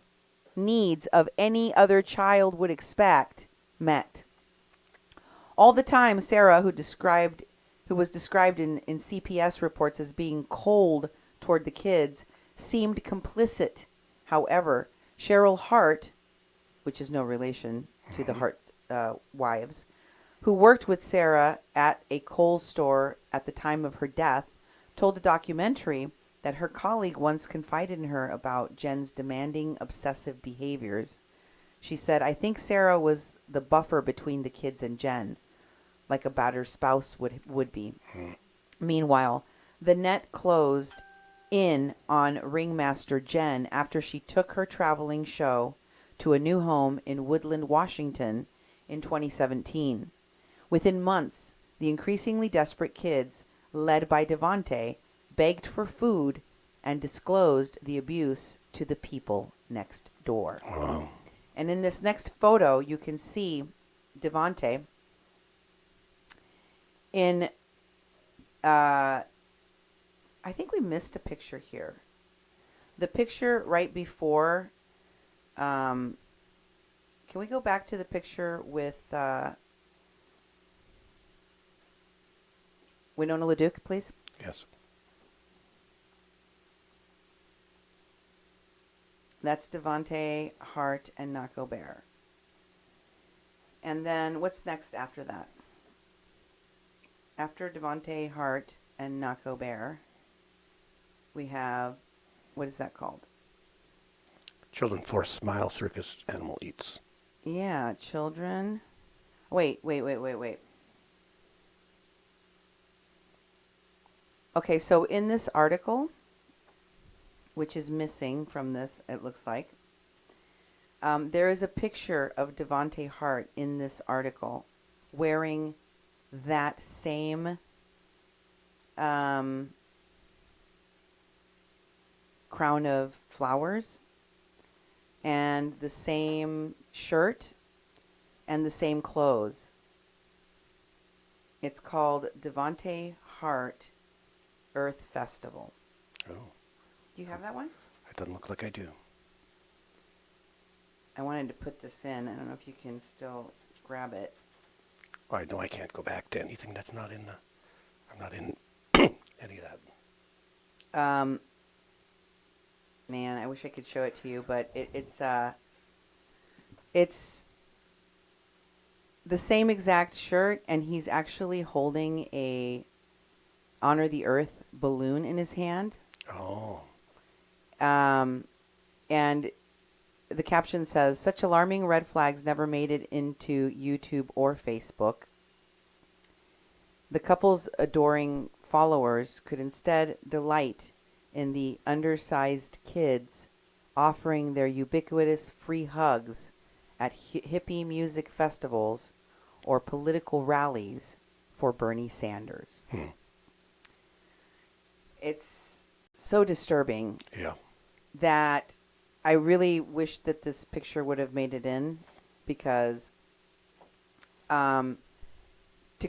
needs of any other child would expect met. All the time, Sarah, who was described in CPS reports as being cold toward the kids, seemed complicit. However, Cheryl Hart, which is no relation to the Hart wives, who worked with Sarah at a Kohl's store at the time of her death, told a documentary that her colleague once confided in her about Jen's demanding, obsessive behaviors. She said, "I think Sarah was the buffer between the kids and Jen, like a battered spouse would be." Meanwhile, the net closed in on ringmaster Jen after she took her traveling show to a new home in Woodland, Washington in 2017. Within months, the increasingly desperate kids, led by Devontae, begged for food and disclosed the abuse to the people next door. Wow. And in this next photo, you can see Devontae in, I think we missed a picture here. The picture right before, can we go back to the picture with Winona LaDuke, please? Yes. That's Devontae Hart and Nako Bear. And then what's next after that? After Devontae Hart and Nako Bear, We have, what is that called? Children Force Smile Circus Animal Eats. Yeah, children. Wait. Okay, so in this article, which is missing from this, it looks like, there is a picture of Devonte Hart in this article wearing that same crown of flowers and the same shirt and the same clothes. It's called Devonte Hart Earth Festival. Oh. Do you have that one? It doesn't look like I do. I wanted to put this in. I don't know if you can still grab it. I know I can't go back to anything that's not in the... I'm not in any of that. Man, I wish I could show it to you, but it's the same exact shirt, and he's actually holding a Honor the Earth balloon in his hand. Oh. And the caption says, such alarming red flags never made it into YouTube or Facebook. The couple's adoring followers could instead delight in the undersized kids offering their ubiquitous free hugs at hippie music festivals or political rallies for Bernie Sanders. It's so disturbing that I really wish that this picture would have made it in, because to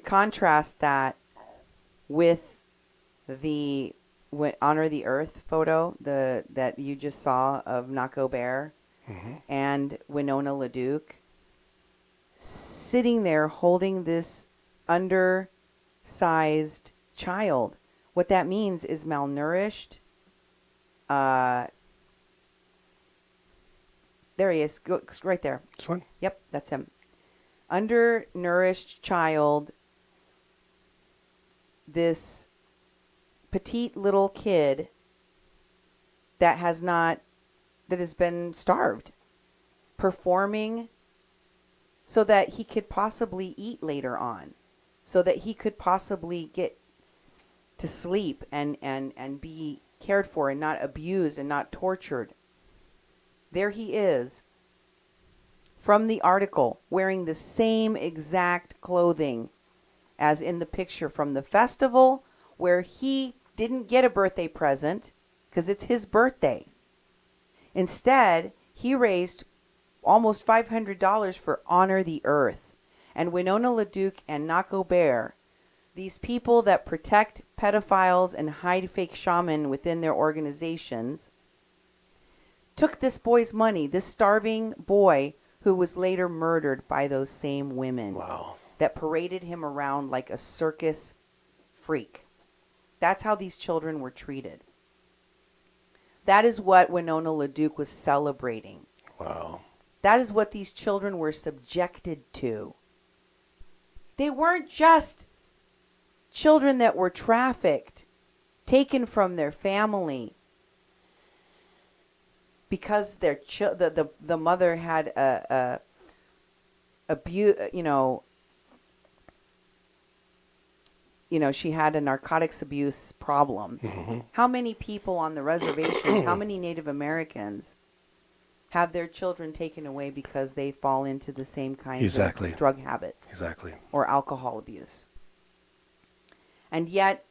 contrast that with the Honor the Earth photo that you just saw of Nako Bear and Winona LaDuke sitting there holding this undersized child. What that means is malnourished. There he is. Go right there. This one? Yep, that's him. Undernourished child. This petite little kid that has been starved, performing so that he could possibly eat later on, so that he could possibly get to sleep and be cared for and not abused and not tortured. There he is, from the article, wearing the same exact clothing as in the picture from the festival, where he didn't get a birthday present because it's his birthday. Instead, he raised almost $500 for Honor the Earth. And Winona LaDuke and Nako Bear, these people that protect pedophiles and hide fake shaman within their organizations, took this boy's money, this starving boy who was later murdered by those same women. Wow. That paraded him around like a circus freak. That's how these children were treated. That is what Winona LaDuke was celebrating. Wow. That is what these children were subjected to. They weren't just children that were trafficked, taken from their family because their the mother had she had a narcotics abuse problem. Mm-hmm. How many people on the reservations, how many Native Americans have their children taken away because they fall into the same kinds of drug habits or alcohol abuse? And yet,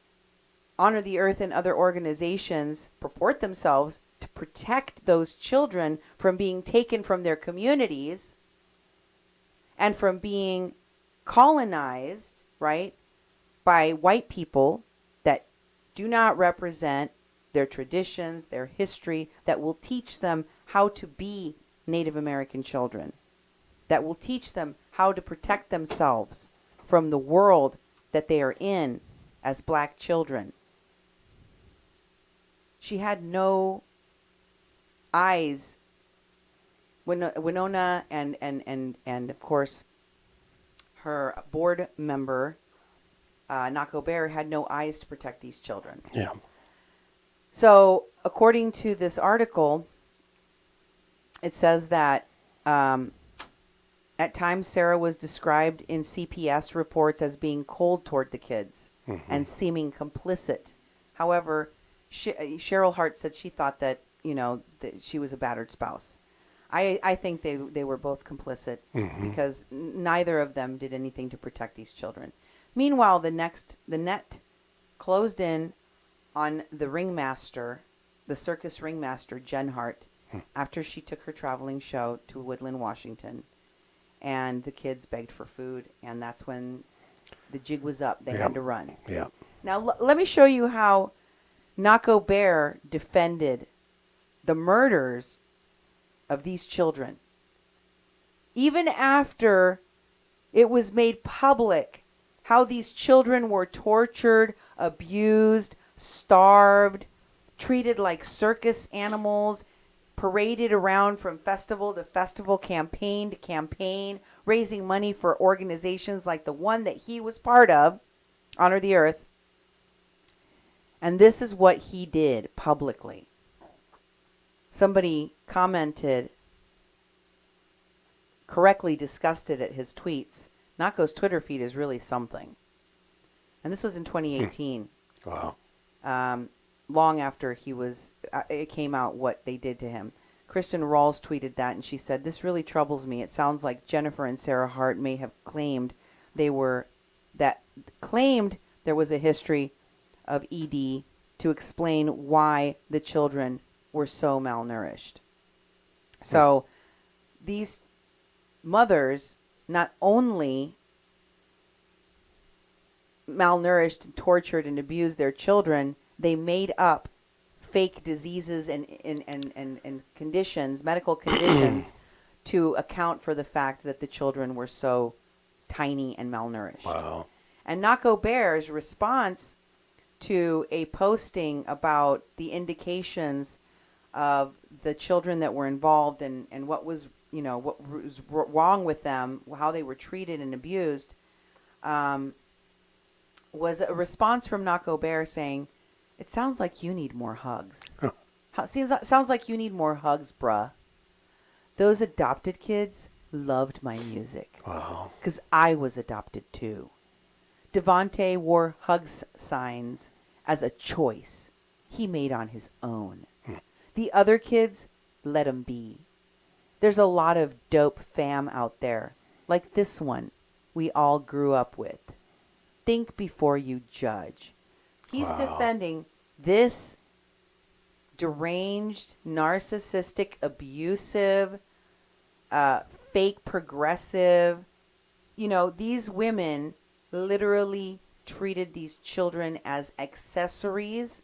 Honor the Earth and other organizations purport themselves to protect those children from being taken from their communities and from being colonized, right, by white people that do not represent their traditions, their history, that will teach them how to be Native American children, that will teach them how to protect themselves from the world that they are in as black children. She had no eyes. Winona and of course her board member, Nako Bear, had no eyes to protect these children. Yeah. So, according to this article, it says that at times Sarah was described in CPS reports as being cold toward the kids and seeming complicit. However, Cheryl Hart said she thought that, that she was a battered spouse. I think they were both complicit because neither of them did anything to protect these children. Meanwhile, the net closed in on the ringmaster, the circus ringmaster, Jen Hart, after she took her traveling show to Woodland, Washington. And the kids begged for food, and that's when the jig was up. They had to run. Yeah. Now, let me show you how Nako Bear defended the murders of these children. Even after it was made public how these children were tortured, abused, starved, treated like circus animals, paraded around from festival to festival, campaign to campaign, raising money for organizations like the one that he was part of, Honor the Earth. And this is what he did publicly. Somebody commented, correctly disgusted at his tweets. Nako's Twitter feed is really something. And this was in 2018. Wow. Long after it came out what they did to him. Kristen Rawls tweeted that, and she said, "This really troubles me. It sounds like Jennifer and Sarah Hart may have claimed there was a history of ED to explain why the children were so malnourished." So these mothers not only malnourished, tortured, and abused their children, they made up fake diseases and conditions, medical conditions, to account for the fact that the children were so tiny and malnourished. Wow. And Nako Bear's response to a posting about the indications of the children that were involved and what was wrong with them, how they were treated and abused, was a response from Nako Bear saying, "It sounds like you need more hugs." Huh. Sounds like you need more hugs, bruh. Those adopted kids loved my music. Wow. Because I was adopted too. Devontae wore hugs signs as a choice he made on his own. The other kids, let him be. There's a lot of dope fam out there, like this one we all grew up with. Think before you judge. He's defending this deranged, narcissistic, abusive, fake progressive. These women literally treated these children as accessories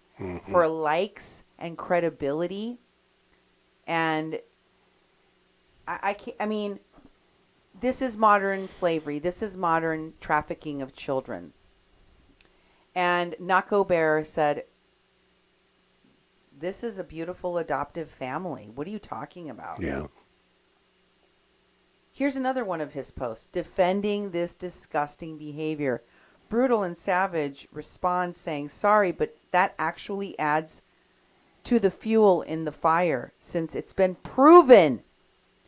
for likes and credibility. And I mean, this is modern slavery. This is modern trafficking of children. And Nako Bear said, "This is a beautiful adoptive family. What are you talking about?" Yeah. Here's another one of his posts defending this disgusting behavior. Brutal and Savage responds saying, "Sorry, but that actually adds to the fuel in the fire, since it's been proven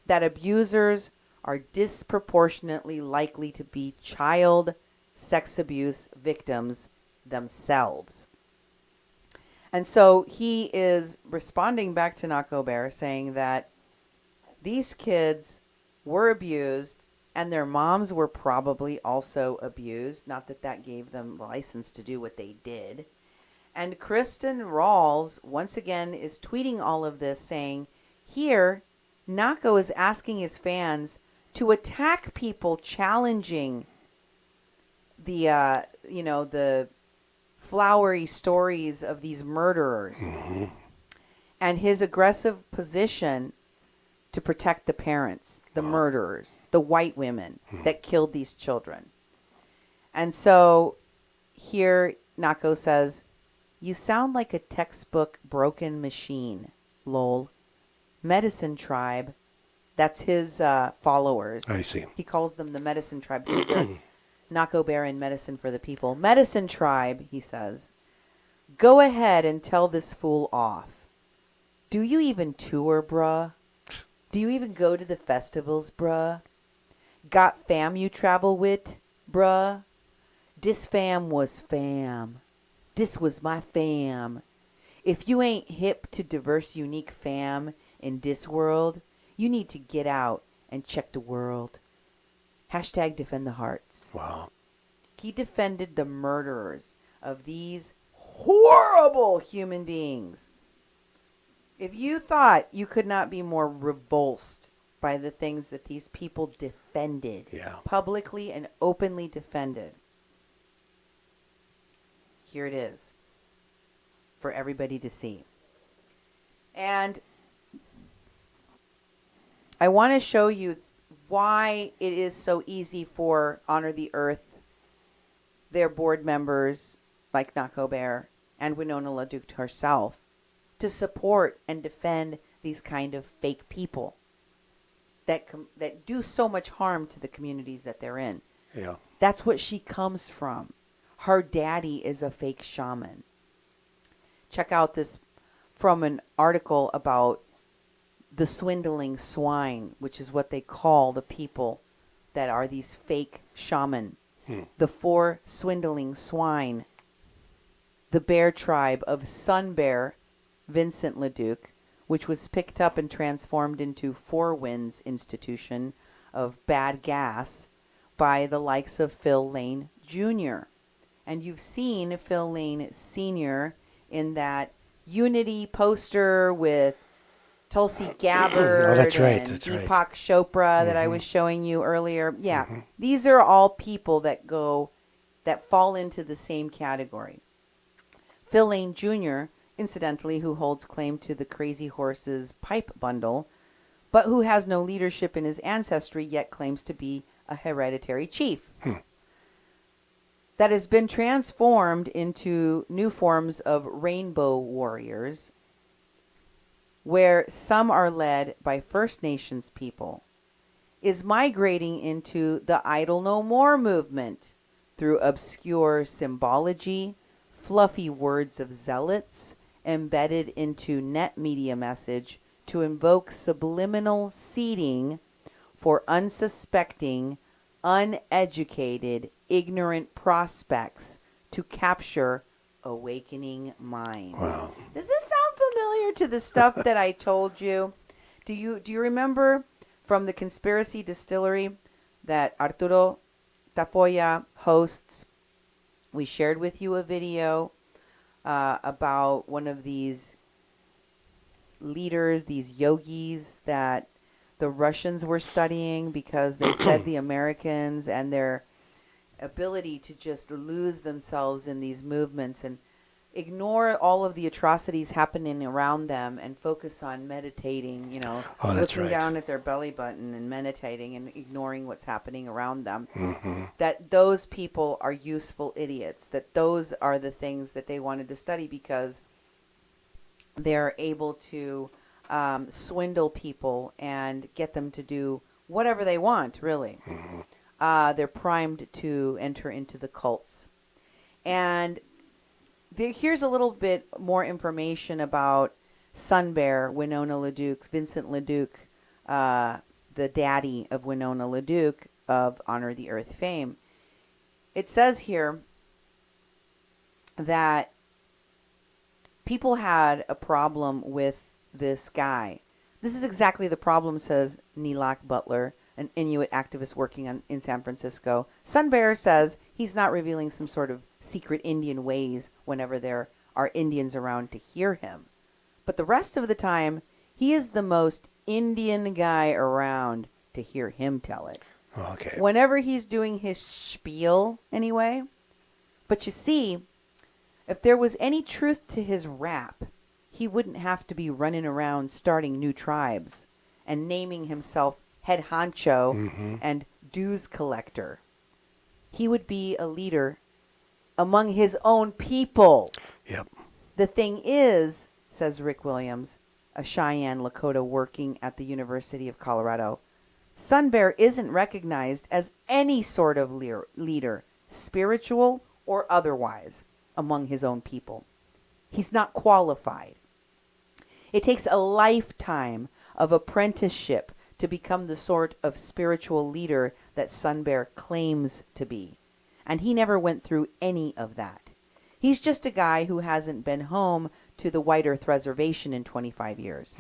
that abusers are disproportionately likely to be child sex abuse victims themselves." And so he is responding back to Nako Bear saying that these kids were abused and their moms were probably also abused. Not that gave them license to do what they did. And Kristen Rawls, once again, is tweeting all of this saying, here, Nako is asking his fans to attack people challenging the flowery stories of these murderers and his aggressive position to protect the parents, the murderers, the white women that killed these children. And so here Nako says, "You sound like a textbook broken machine, lol. Medicine Tribe," that's his followers. I see. He calls them the Medicine Tribe because they're Nako Bear and Medicine for the People. Medicine Tribe, he says, Go ahead and tell this fool off. Do you even tour, bruh? Do you even go to the festivals, bruh? Got fam you travel with, bruh? Dis fam was fam. Dis was my fam. If you ain't hip to diverse, unique fam in dis world, you need to get out and check the world. Hashtag defend the hearts. Wow. He defended the murderers of these horrible human beings. If you thought you could not be more revulsed by the things that these people defended, publicly and openly defended, here it is for everybody to see. And I want to show you why it is so easy for Honor the Earth, their board members like Maccoby and Winona LaDuke herself, to support and defend these kind of fake people that do so much harm to the communities that they're in. Yeah. That's what she comes from. Her daddy is a fake shaman. Check out this from an article about the swindling swine, which is what they call the people that are these fake shaman. The 4 swindling swine. The bear tribe of Sun Bear, Vincent LaDuke, which was picked up and transformed into Four Winds Institution of Bad Gas by the likes of Phil Lane Jr. And you've seen Phil Lane Sr. in that Unity poster with Tulsi Gabbard and Deepak Chopra that I was showing you earlier. Yeah, these are all people that fall into the same category. Phil Lane Jr., incidentally, who holds claim to the Crazy Horse's pipe bundle, but who has no leadership in his ancestry, yet claims to be a hereditary chief. That has been transformed into new forms of rainbow warriors, where some are led by First Nations people, is migrating into the Idle No More movement through obscure symbology, fluffy words of zealots embedded into net media message to invoke subliminal seeding for unsuspecting, uneducated, ignorant prospects to capture awakening minds. Wow. Does this sound familiar to the stuff that I told you? Do you remember from the Conspiracy Distillery that Arturo Tafoya hosts? We shared with you a video about one of these leaders, these yogis that the Russians were studying because they said the Americans and their ability to just lose themselves in these movements and ignore all of the atrocities happening around them and focus on meditating, looking down at their belly button and meditating and ignoring what's happening around them. That those people are useful idiots, that those are the things that they wanted to study because they're able to swindle people and get them to do whatever they want, really. They're primed to enter into the cults. And here's a little bit more information about Sun Bear, Winona LaDuke, Vincent LaDuke, the daddy of Winona LaDuke of Honor the Earth fame. It says here that people had a problem with this guy. This is exactly the problem, says Nilak Butler, an Inuit activist working in San Francisco. Sun Bear says he's not revealing some sort of secret Indian ways whenever there are Indians around to hear him. But the rest of the time, he is the most Indian guy around to hear him tell it. Okay. Whenever he's doing his spiel, anyway. But you see, if there was any truth to his rap, he wouldn't have to be running around starting new tribes and naming himself head honcho and dues collector. He would be a leader among his own people. Yep. The thing is, says Rick Williams, a Cheyenne Lakota working at the University of Colorado, Sun Bear isn't recognized as any sort of leader, spiritual or otherwise, among his own people. He's not qualified. It takes a lifetime of apprenticeship to become the sort of spiritual leader that Sun Bear claims to be. And he never went through any of that. He's just a guy who hasn't been home to the White Earth Reservation in 25 years,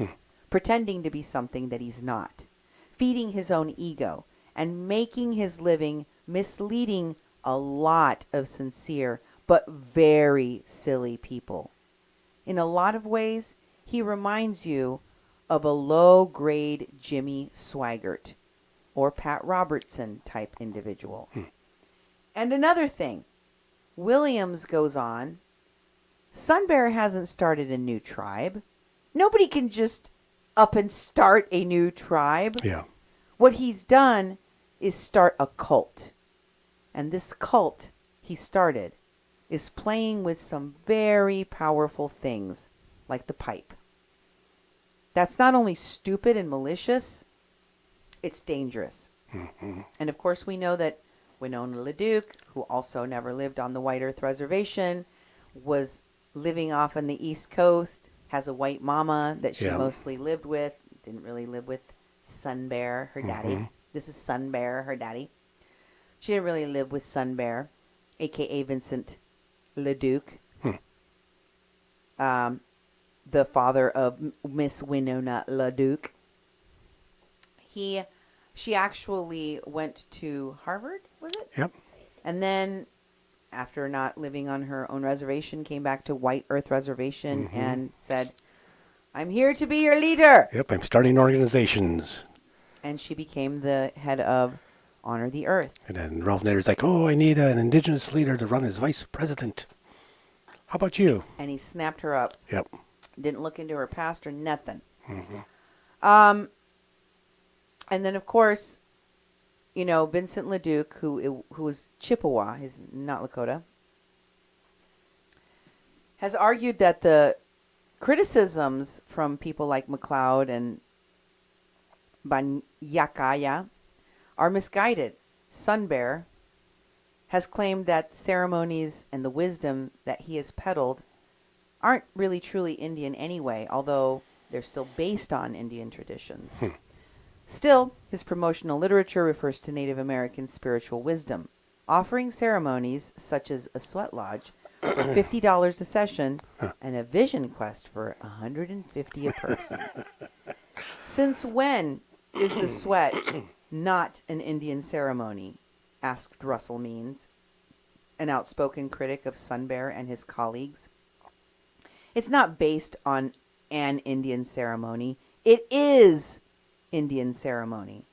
pretending to be something that he's not, feeding his own ego, and making his living misleading a lot of sincere but very silly people. In a lot of ways, he reminds you of a low-grade Jimmy Swaggart or Pat Robertson type individual. And another thing, Williams goes on, Sun Bear hasn't started a new tribe. Nobody can just up and start a new tribe. Yeah. What he's done is start a cult. And this cult he started is playing with some very powerful things, like the pipe. That's not only stupid and malicious, it's dangerous. And of course we know that Winona LaDuke, who also never lived on the White Earth Reservation, was living off on the East Coast, has a white mama that she mostly lived with, didn't really live with Sun Bear, her daddy. This is Sun Bear, her daddy. She didn't really live with Sun Bear, a.k.a. Vincent LaDuke, the father of Miss Winona LaDuke. She actually went to Harvard, was it? Yep. And then, after not living on her own reservation, came back to White Earth Reservation and said, I'm here to be your leader. Yep, I'm starting organizations. And she became the head of Honor the Earth. And then Ralph Nader's like, oh, I need an indigenous leader to run as vice president. How about you? And he snapped her up. Yep. Didn't look into her past or nothing. And then, of course, you know, Vincent LaDuke, who was Chippewa, he's not Lakota, has argued that the criticisms from people like McLeod and Banyakaya are misguided. Sun Bear has claimed that the ceremonies and the wisdom that he has peddled aren't really truly Indian anyway, although they're still based on Indian traditions. Still, his promotional literature refers to Native American spiritual wisdom, offering ceremonies such as a sweat lodge for $50 a session and a vision quest for $150 a person. Since when is the sweat not an Indian ceremony? Asked Russell Means, an outspoken critic of Sun Bear and his colleagues. It's not based on an Indian ceremony. It is Indian ceremony.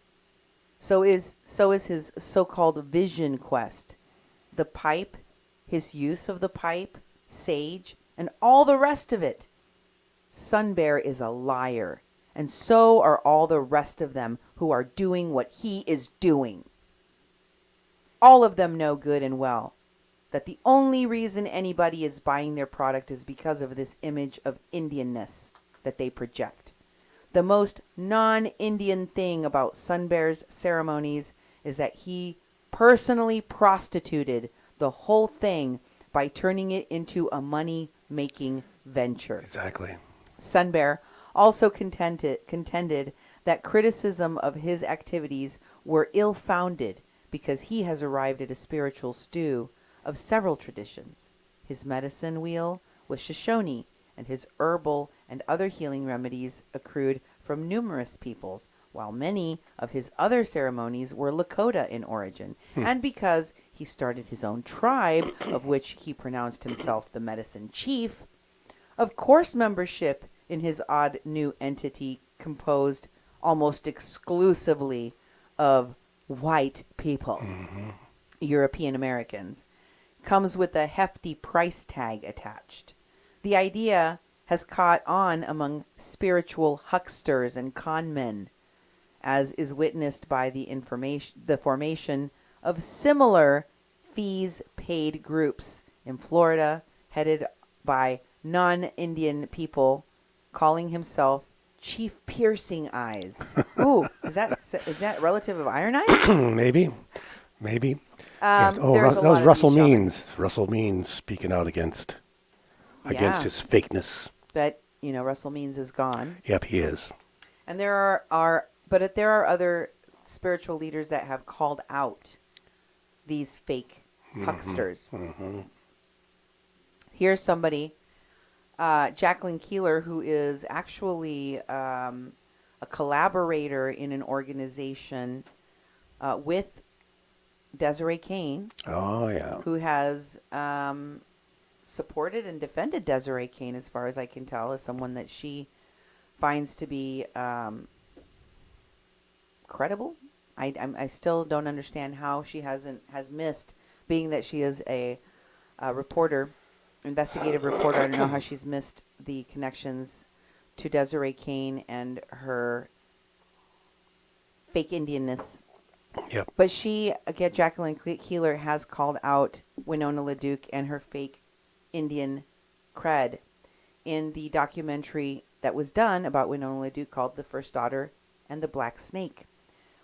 So is his so-called vision quest. The pipe, his use of the pipe, sage, and all the rest of it. Sun Bear is a liar, and so are all the rest of them who are doing what he is doing. All of them know good and well that the only reason anybody is buying their product is because of this image of Indianness that they project. The most non-Indian thing about Sun Bear's ceremonies is that he personally prostituted the whole thing by turning it into a money-making venture. Exactly. Sun Bear also contended that criticism of his activities were ill-founded because he has arrived at a spiritual stew of several traditions. His medicine wheel was Shoshone, and his herbal and other healing remedies accrued from numerous peoples, while many of his other ceremonies were Lakota in origin, and because he started his own tribe, of which he pronounced himself the medicine chief. Of course, membership in his odd new entity, composed almost exclusively of white people, European Americans, comes with a hefty price tag attached. The idea has caught on among spiritual hucksters and con men, as is witnessed by the formation of similar fees-paid groups in Florida, headed by non-Indian people, calling himself Chief Piercing Eyes. Ooh, is that relative of Iron Eyes? Maybe. Yeah. Oh, that was Russell Means. Russell Means speaking out against against his fakeness. But, Russell Means is gone. Yep, he is. And there are other spiritual leaders that have called out these fake hucksters. Mm-hmm. Here's somebody, Jacqueline Keeler, who is actually a collaborator in an organization with Desiree Kane. Oh, yeah. Who has supported and defended Desiree Kane, as far as I can tell, as someone that she finds to be credible. I still don't understand how she has missed, being that she is a reporter, investigative reporter. I don't know how she's missed the connections to Desiree Kane and her fake Indianness. Yep. But Jacqueline Keeler has called out Winona LaDuke and her fake Indian cred in the documentary that was done about Winona LaDuke called The First Daughter and the Black Snake.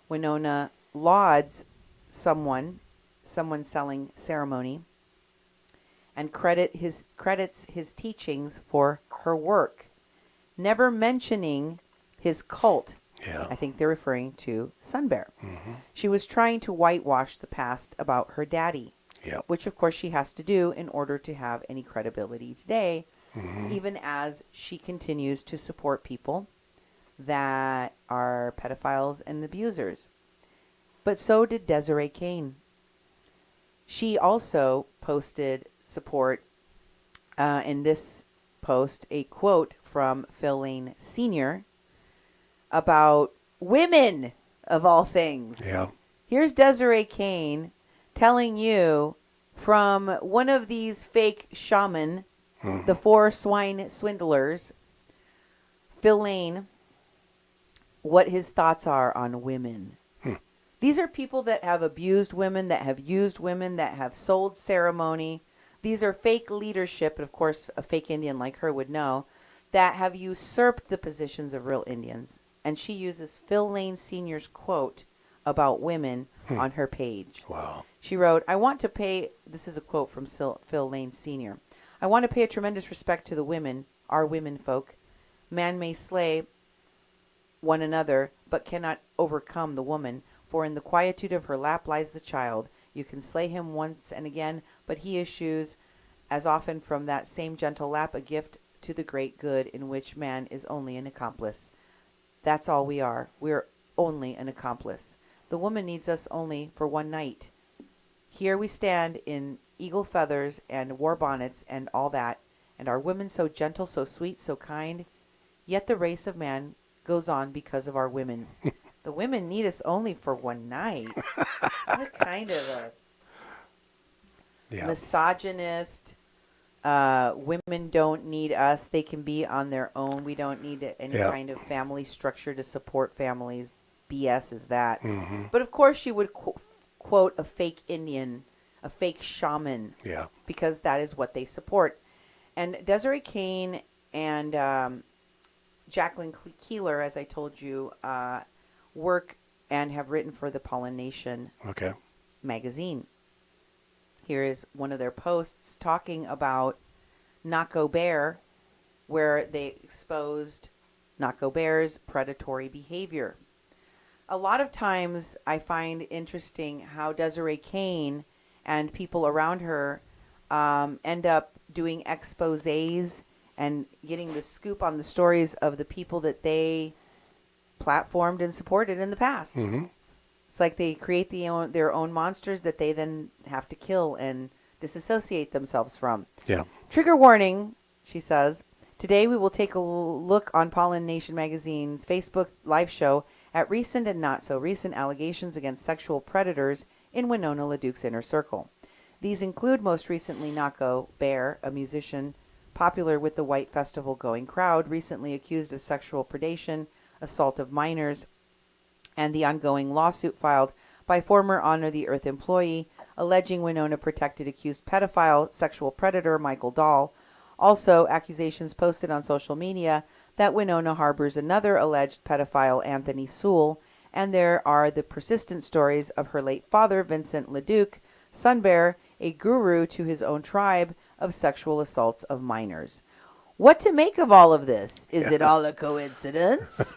Winona lauds someone selling ceremony, and credits his teachings for her work, never mentioning his cult. Yeah. I think they're referring to Sun Bear. Mm-hmm. She was trying to whitewash the past about her daddy, Yep. which of course she has to do in order to have any credibility today, even as she continues to support people that are pedophiles and abusers. But so did Desiree Kane. She also posted support in this post, a quote from Phil Lane Sr. about women, of all things. Yeah. Here's Desiree Kane telling you from one of these fake shaman, the 4 swine swindlers, Phil Lane, what his thoughts are on women. These are people that have abused women, that have used women, that have sold ceremony. These are fake leadership, and of course a fake Indian like her would know, that have usurped the positions of real Indians. And she uses Phil Lane Sr.'s quote about women on her page. Wow. She wrote, I want to pay, this is a quote from Phil Lane Sr., I want to pay a tremendous respect to the women, our women folk. Man may slay one another, but cannot overcome the woman. For in the quietude of her lap lies the child. You can slay him once and again, but he issues as often from that same gentle lap a gift to the great good in which man is only an accomplice. That's all we are. We're only an accomplice. The woman needs us only for one night. Here we stand in eagle feathers and war bonnets and all that, and our women so gentle, so sweet, so kind, yet the race of man goes on because of our women. The women need us only for one night. What kind of a misogynist, women don't need us. They can be on their own. We don't need any kind of family structure to support families. BS is that. But of course she would quote a fake Indian, a fake shaman, because that is what they support. And Desiree Kane and Jacqueline Keeler, as I told you, work and have written for the Pollination magazine. Here is one of their posts talking about Naco Bear, where they exposed Naco Bear's predatory behavior. A lot of times I find interesting how Desiree Kane and people around her end up doing exposés and getting the scoop on the stories of the people that they platformed and supported in the past. It's like they create their own monsters that they then have to kill and disassociate themselves from. Trigger warning, she says. Today we will take a look on Pollination Magazine's Facebook live show at recent and not so recent allegations against sexual predators in Winona LaDuke's inner circle. These include most recently Naco Bear, a musician popular with the white festival-going crowd, recently accused of sexual predation, assault of minors, and the ongoing lawsuit filed by former Honor the Earth employee alleging Winona protected accused pedophile sexual predator Michael Dahl. Also, accusations posted on social media that Winona harbors another alleged pedophile, Anthony Sewell, and there are the persistent stories of her late father, Vincent LaDuke, Sun Bear, a guru to his own tribe, of sexual assaults of minors. What to make of all of this? Is it all a coincidence?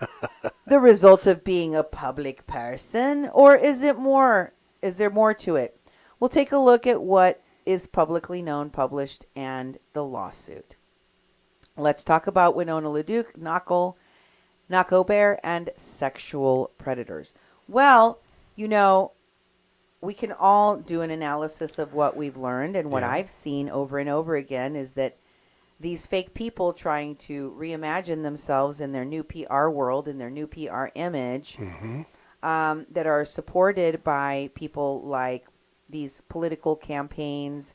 The result of being a public person? Or is there more to it? We'll take a look at what is publicly known, published, and the lawsuit. Let's talk about Winona LaDuke, Naco Bear, and sexual predators. Well, we can all do an analysis of what we've learned, and what I've seen over and over again is that these fake people trying to reimagine themselves in their new PR world, in their new PR image, that are supported by people like these political campaigns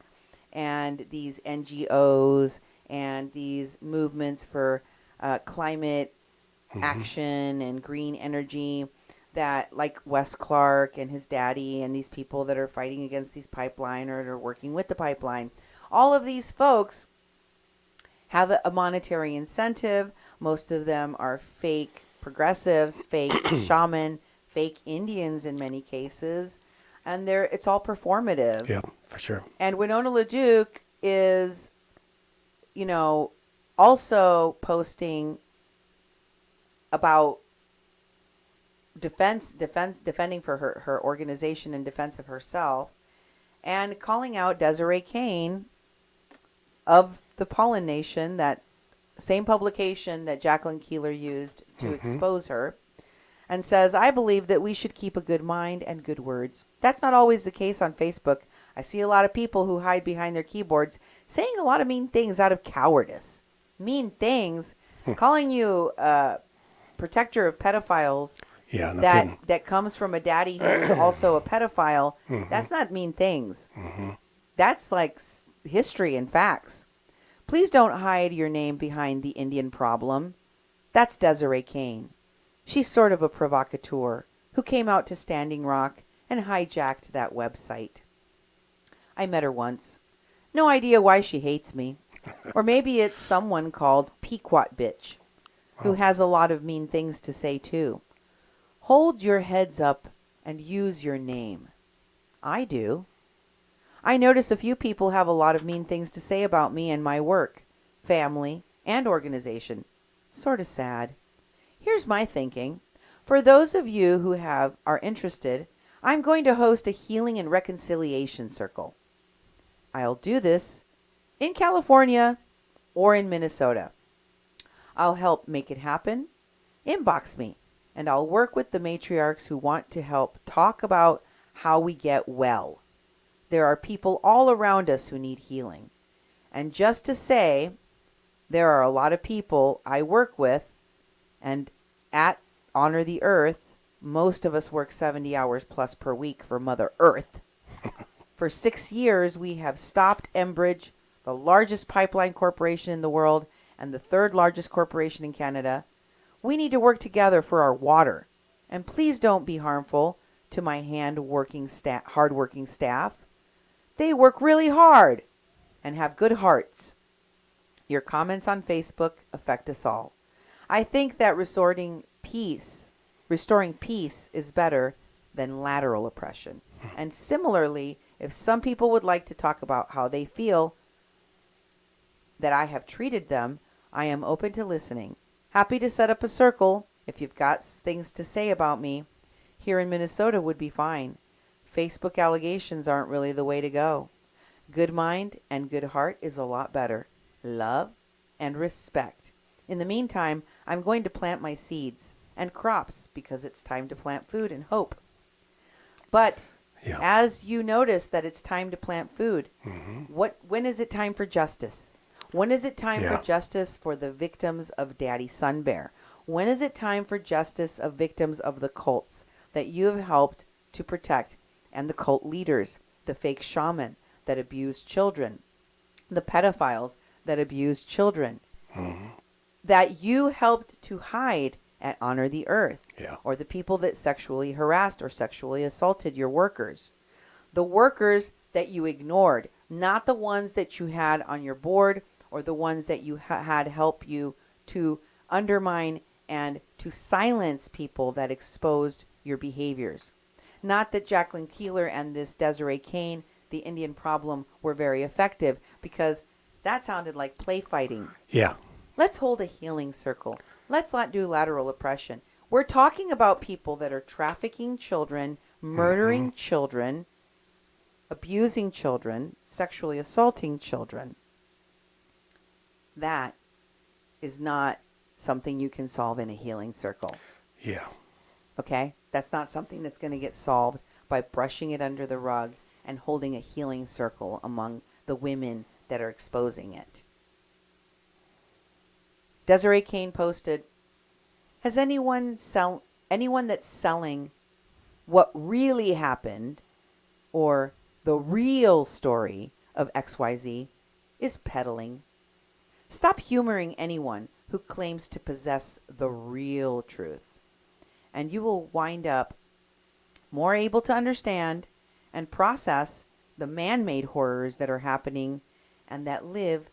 and these NGOs and these movements for climate action and green energy, that like Wes Clark and his daddy and these people that are fighting against these pipeline or are working with the pipeline. All of these folks have a monetary incentive. Most of them are fake progressives, fake shaman, fake Indians in many cases. And it's all performative. Yeah, for sure. And Winona LaDuke is, also posting about defending for her organization in defense of herself, and calling out Desiree Kane of the Pollen Nation, that same publication that Jacqueline Keeler used to expose her, and says, I believe that we should keep a good mind and good words. That's not always the case on Facebook. I see a lot of people who hide behind their keyboards saying a lot of mean things out of cowardice. Mean things, calling you a protector of pedophiles. Yeah, no that comes from a daddy who is also a pedophile. That's not mean things. That's like history and facts. Please don't hide your name behind the Indian problem. That's Desiree Kane. She's sort of a provocateur who came out to Standing Rock and hijacked that website. I met her once. No idea why she hates me. Or maybe it's someone called Pequot Bitch, who has a lot of mean things to say too. Hold your heads up and use your name. I do. I notice a few people have a lot of mean things to say about me and my work, family, and organization. Sort of sad. Here's my thinking. For those of you who are interested, I'm going to host a healing and reconciliation circle. I'll do this in California or in Minnesota. I'll help make it happen. Inbox me, and I'll work with the matriarchs who want to help talk about how we get well. There are people all around us who need healing. And just to say, there are a lot of people I work with, and at Honor the Earth, most of us work 70 hours plus per week for Mother Earth. For 6 years, we have stopped Enbridge, the largest pipeline corporation in the world and the third largest corporation in Canada. We need to work together for our water. And please don't be harmful to my hardworking staff. They work really hard and have good hearts. Your comments on Facebook affect us all. I think that restoring peace is better than lateral oppression. And similarly, if some people would like to talk about how they feel that I have treated them, I am open to listening. Happy to set up a circle if you've got things to say about me. Here in Minnesota would be fine. Facebook allegations aren't really the way to go. Good mind and good heart is a lot better. Love and respect. In the meantime, I'm going to plant my seeds and crops because it's time to plant food and hope. But as you notice that it's time to plant food, when is it time for justice? When is it time for justice for the victims of Daddy Sun Bear? When is it time for justice of victims of the cults that you have helped to protect, and the cult leaders, the fake shaman that abused children, the pedophiles that abused children, that you helped to hide at Honor the Earth, or the people that sexually harassed or sexually assaulted your workers, the workers that you ignored, not the ones that you had on your board or the ones that you had help you to undermine and to silence people that exposed your behaviors. Not that Jacqueline Keeler and this Desiree Kane, the Indian problem, were very effective, because That sounded like play fighting. Yeah. Let's hold a healing circle. Let's not do lateral oppression. We're talking about people that are trafficking children, murdering children, abusing children, sexually assaulting children. That is not something you can solve in a healing circle. Yeah. Okay? That's not something that's going to get solved by brushing it under the rug and holding a healing circle among the women that are exposing it. Desiree Kane posted, has anyone that's selling what really happened or the real story of XYZ is peddling? Stop humoring anyone who claims to possess the real truth, and you will wind up more able to understand and process the man-made horrors that are happening and that live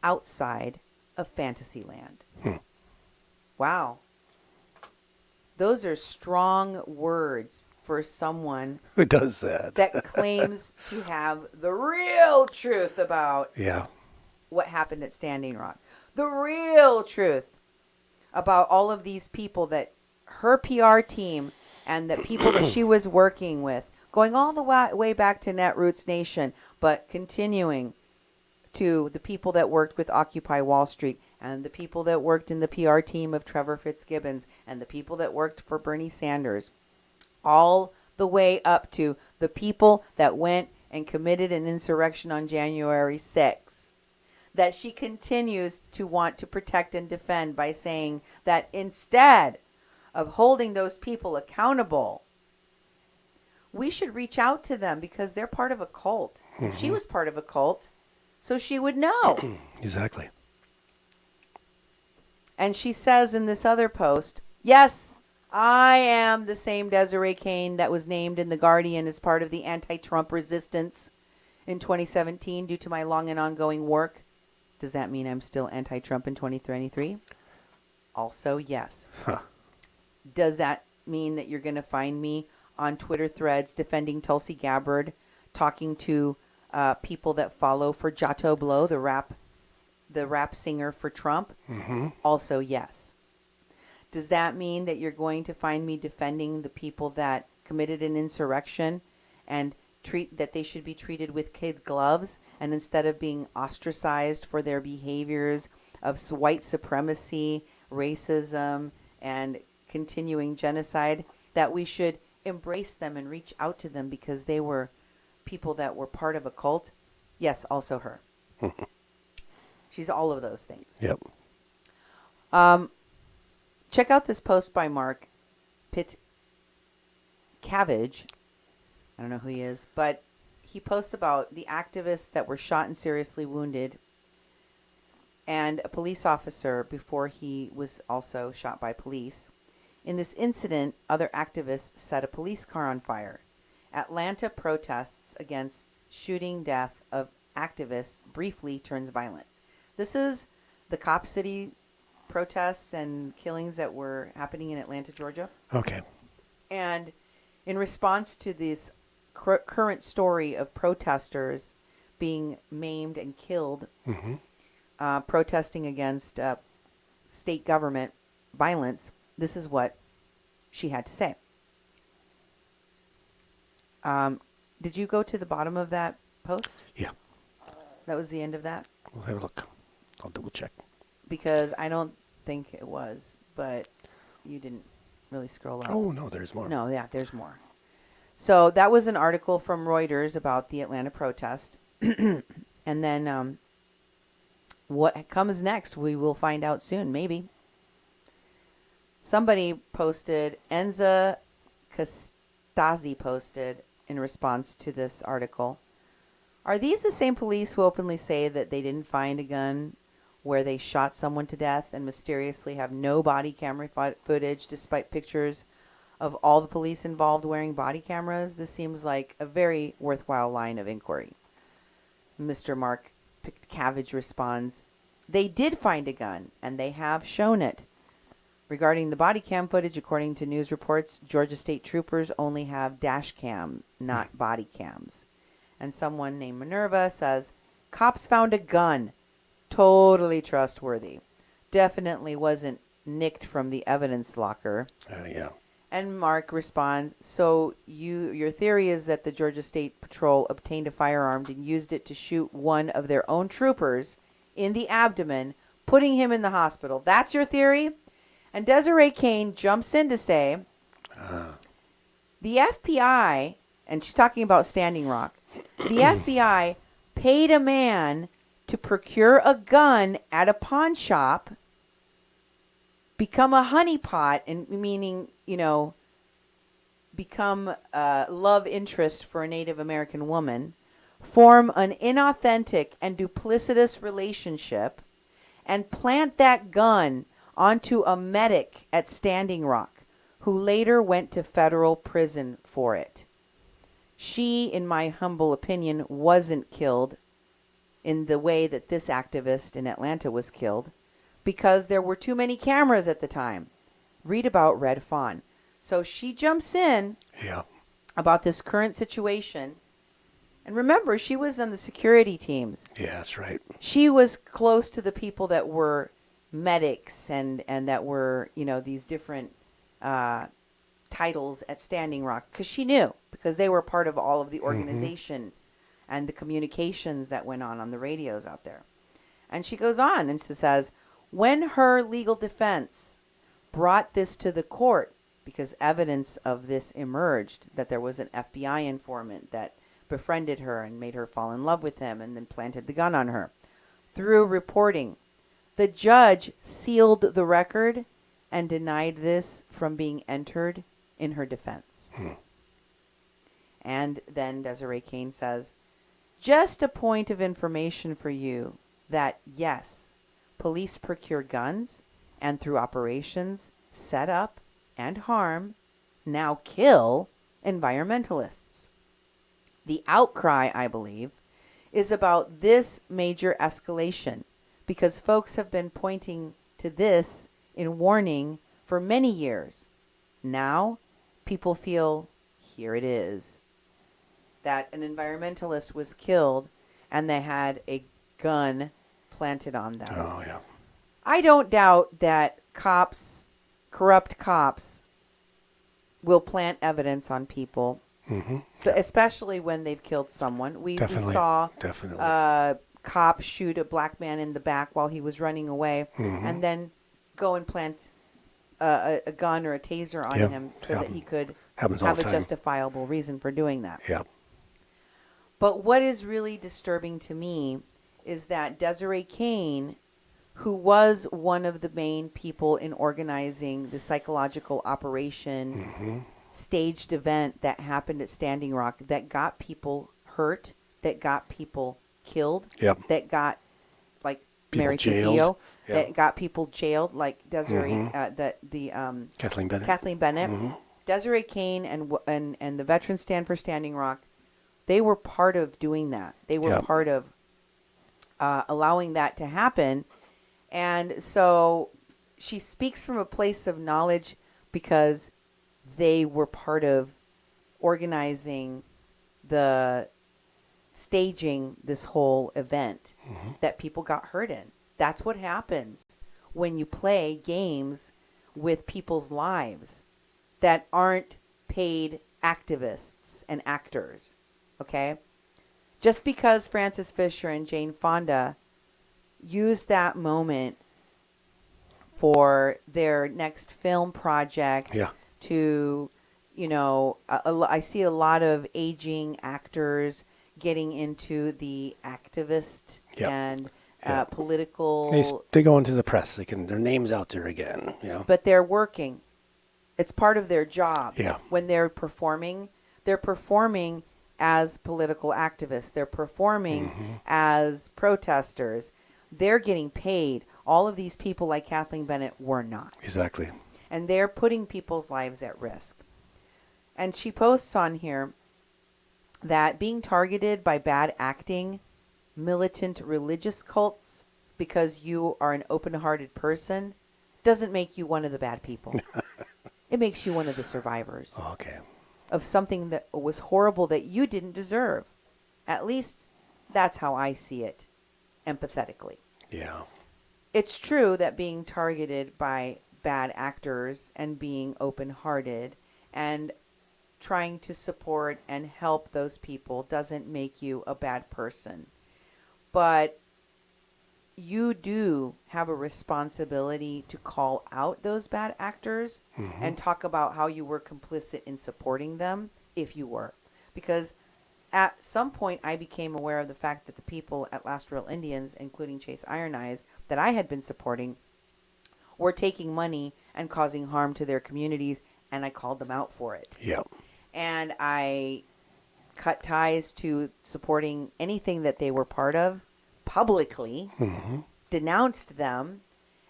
outside of Fantasyland. Wow. Those are strong words for someone Who does that? that claims to have the real truth about Yeah. what happened at Standing Rock. The real truth about all of these people that her PR team and the people that she was working with, going all the way back to Netroots Nation, but continuing to the people that worked with Occupy Wall Street and the people that worked in the PR team of Trevor Fitzgibbons and the people that worked for Bernie Sanders, all the way up to the people that went and committed an insurrection on January 6th, that she continues to want to protect and defend by saying that instead of holding those people accountable, we should reach out to them because they're part of a cult. She was part of a cult, so she would know. Exactly. And she says in this other post, yes, I am the same Desiree Kane that was named in The Guardian as part of the anti-Trump resistance in 2017 due to my long and ongoing work. Does that mean I'm still anti-Trump in 2023? Also, yes. Huh. Does that mean that you're going to find me on Twitter threads defending Tulsi Gabbard, talking to people that follow for Jato Blow, the rap singer for Trump? Also, yes. Does that mean that you're going to find me defending the people that committed an insurrection and that they should be treated with kid gloves, and instead of being ostracized for their behaviors of white supremacy, racism, and continuing genocide, that we should embrace them and reach out to them because they were people that were part of a cult? Yes, also her. She's all of those things. Yep. Check out this post by Mark Pitcavage. I don't know who he is, but he posts about the activists that were shot and seriously wounded and a police officer before he was also shot by police. In this incident, other activists set a police car on fire. Atlanta protests against shooting death of activists briefly turns violent. This is the Cop City protests and killings that were happening in Atlanta, Georgia. Okay. And in response to this current story of protesters being maimed and killed, protesting against state government violence, this is what she had to say. Did you go to the bottom of that post? Yeah. That was the end of that? We'll have a look. I'll double check. Because I don't think it was, but you didn't really scroll up. Oh, no, there's more. No, yeah, there's more. So that was an article from Reuters about the Atlanta protest. And then what comes next, we will find out soon, maybe. Somebody posted, Enza Castazzi posted in response to this article, are these the same police who openly say that they didn't find a gun where they shot someone to death and mysteriously have no body camera footage despite pictures of all the police involved wearing body cameras? This seems like a very worthwhile line of inquiry. Mr. Mark Pitcavage responds, they did find a gun, and they have shown it. Regarding the body cam footage, according to news reports, Georgia State troopers only have dash cam, not body cams. And someone named Minerva says, cops found a gun. Totally trustworthy. Definitely wasn't nicked from the evidence locker. Yeah. And Mark responds, so your theory is that the Georgia State Patrol obtained a firearm and used it to shoot one of their own troopers in the abdomen, putting him in the hospital. That's your theory? And Desiree Kane jumps in to say, the FBI, and she's talking about Standing Rock, the FBI paid a man to procure a gun at a pawn shop, become a honeypot, and meaning, become a love interest for a Native American woman, form an inauthentic and duplicitous relationship, and plant that gun onto a medic at Standing Rock, who later went to federal prison for it. She, in my humble opinion, wasn't killed in the way that this activist in Atlanta was killed, because there were too many cameras at the time. Read about Red Fawn. So she jumps in about this current situation. And remember, she was on the security teams. Yeah, that's right. She was close to the people that were medics and that were, these different titles at Standing Rock. Because she knew, because they were part of all of the organization and the communications that went on the radios out there. And she goes on and she says, when her legal defense brought this to the court, because evidence of this emerged, that there was an FBI informant that befriended her and made her fall in love with him and then planted the gun on her. Through reporting, the judge sealed the record and denied this from being entered in her defense. And then Desiree Kane says, just a point of information for you that, yes, police procure guns and through operations set up and harm, now kill, environmentalists. The outcry, I believe, is about this major escalation because folks have been pointing to this in warning for many years. Now, people feel, here it is, that an environmentalist was killed and they had a gun planted on them. Oh, yeah. I don't doubt that corrupt cops will plant evidence on people. So especially when they've killed someone. We saw a cop shoot a black man in the back while he was running away and then go and plant a gun or a taser on him so that he could have a justifiable reason for doing that. But what is really disturbing to me is that Desiree Kane, who was one of the main people in organizing the psychological operation staged event that happened at Standing Rock that got people hurt, that got people killed, that got like people Mary jailed. that got people jailed, like Desiree, Kathleen Bennett. Kathleen Bennett, Desiree Kane, and the Veterans Stand for Standing Rock. They were part of doing that. They were part of allowing that to happen. And so she speaks from a place of knowledge because they were part of organizing staging this whole event that people got hurt in. That's what happens when you play games with people's lives that aren't paid activists and actors. Okay? Just because Frances Fisher and Jane Fonda used that moment for their next film project to, I see a lot of aging actors getting into the activist and political. They go into the press. Their name's out there again. But they're working. It's part of their job. When they're performing as political activists. They're performing as protesters. They're getting paid. All of these people like Kathleen Bennett were not. Exactly. And they're putting people's lives at risk. And she posts on here that being targeted by bad acting, militant religious cults, because you are an open-hearted person, doesn't make you one of the bad people. It makes you one of the survivors. Okay. Of something that was horrible that you didn't deserve. At least that's how I see it, empathetically. Yeah. It's true that being targeted by bad actors and being open-hearted and trying to support and help those people doesn't make you a bad person. But you do have a responsibility to call out those bad actors and talk about how you were complicit in supporting them, if you were. Because at some point, I became aware of the fact that the people at Last Real Indians, including Chase Iron Eyes, that I had been supporting, were taking money and causing harm to their communities, and I called them out for it. Yep. And I cut ties to supporting anything that they were part of publicly, denounced them,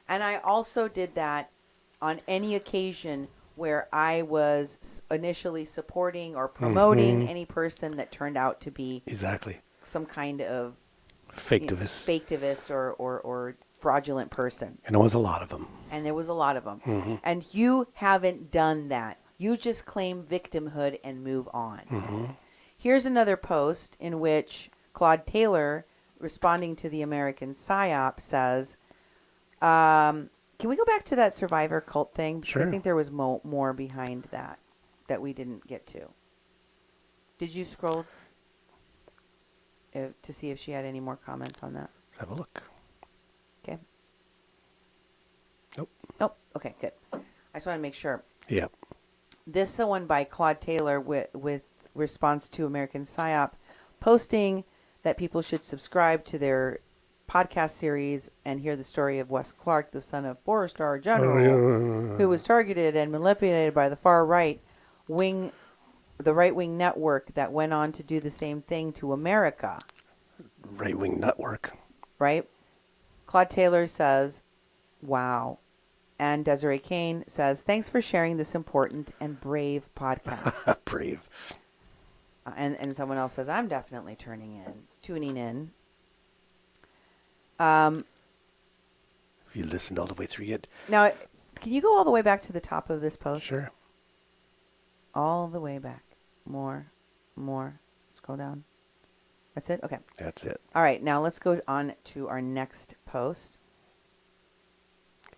and I also did that on any occasion where I was initially supporting or promoting any person that turned out to be Exactly. some kind of Faketivist. or fraudulent person. And there was a lot of them. And there was a lot of them. And you haven't done that. You just claim victimhood and move on. Here's another post in which Claude Taylor, responding to the American Psyop, says, can we go back to that survivor cult thing? Because Sure. I think there was more behind that we didn't get to. Did you scroll to see if she had any more comments on that? Let's have a look. Okay. Nope. Oh, okay, good. I just want to make sure. Yep. This is the one by Claude Taylor with response to American Psyop, posting that people should subscribe to their podcast series and hear the story of Wes Clark, the son of four-star general, who was targeted and manipulated by the far right wing, the right-wing network that went on to do the same thing to America. Right-wing network. Right? Claude Taylor says, wow. And Desiree Kane says, thanks for sharing this important and brave podcast. Brave. And someone else says, I'm definitely tuning in. If you listened all the way through it. Now, can you go all the way back to the top of this post? Sure. All the way back. More. Scroll down. That's it? Okay. That's it. All right. Now let's go on to our next post.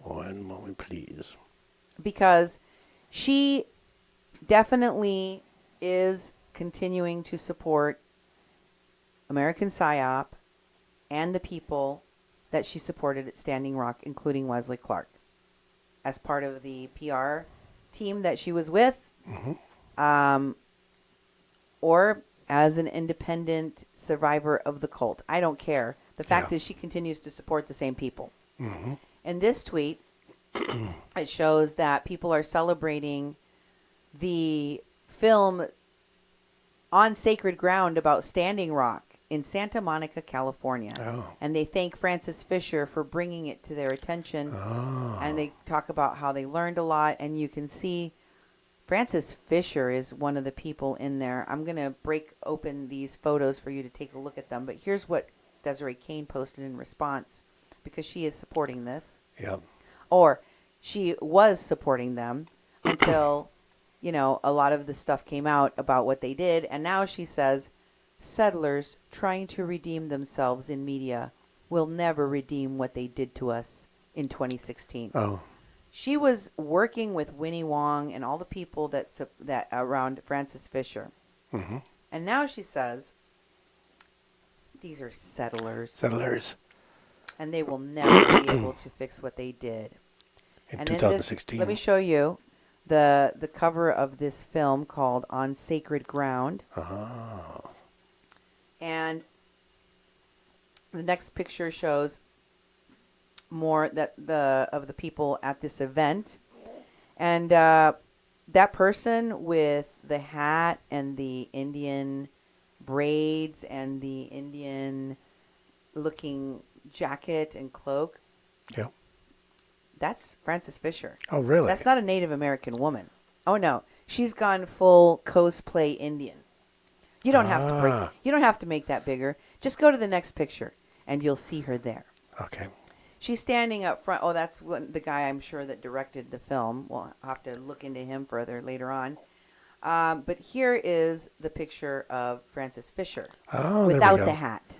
One moment, please. Because she definitely is continuing to support American Psyop and the people that she supported at Standing Rock, including Wesley Clark, as part of the PR team that she was with, or as an independent survivor of the cult. I don't care. The fact is she continues to support the same people. In this tweet, it shows that people are celebrating the film On Sacred Ground about Standing Rock in Santa Monica, California. Oh. And they thank Frances Fisher for bringing it to their attention. Oh. And they talk about how they learned a lot. And you can see Frances Fisher is one of the people in there. I'm going to break open these photos for you to take a look at them. But here's what Desiree Kane posted in response, because she is supporting this. Yeah. Or she was supporting them until, a lot of the stuff came out about what they did. And now she says, settlers trying to redeem themselves in media will never redeem what they did to us in 2016. Oh. She was working with Winnie Wong and all the people that around Frances Fisher. And now she says, these are settlers. Settlers. And they will never be able to fix what they did. In and 2016. Let me show you the cover of this film called On Sacred Ground. Oh. And the next picture shows more of the people at this event. And that person with the hat and the Indian braids and the Indian looking jacket and cloak. Yeah. That's Frances Fisher. Oh, really? That's not a Native American woman. Oh no, she's gone full cosplay Indian. You don't have to make that bigger. Just go to the next picture, and you'll see her there. Okay. She's standing up front. Oh, that's the guy I'm sure that directed the film. We'll have to look into him further later on. But here is the picture of Frances Fisher Oh, without there we go. the hat,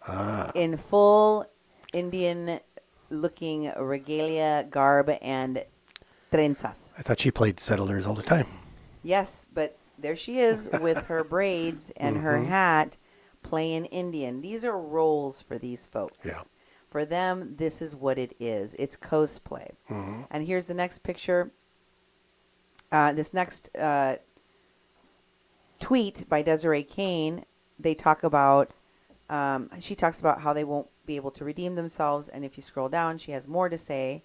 Ah. in full Indian-looking regalia, garb, and trenzas. I thought she played settlers all the time. Yes, but there she is with her braids and her hat playing Indian. These are roles for these folks. Yeah. For them, this is what it is. It's cosplay. And here's the next picture. This next tweet by Desiree Kane, they talk about, she talks about how they won't be able to redeem themselves. And if you scroll down, she has more to say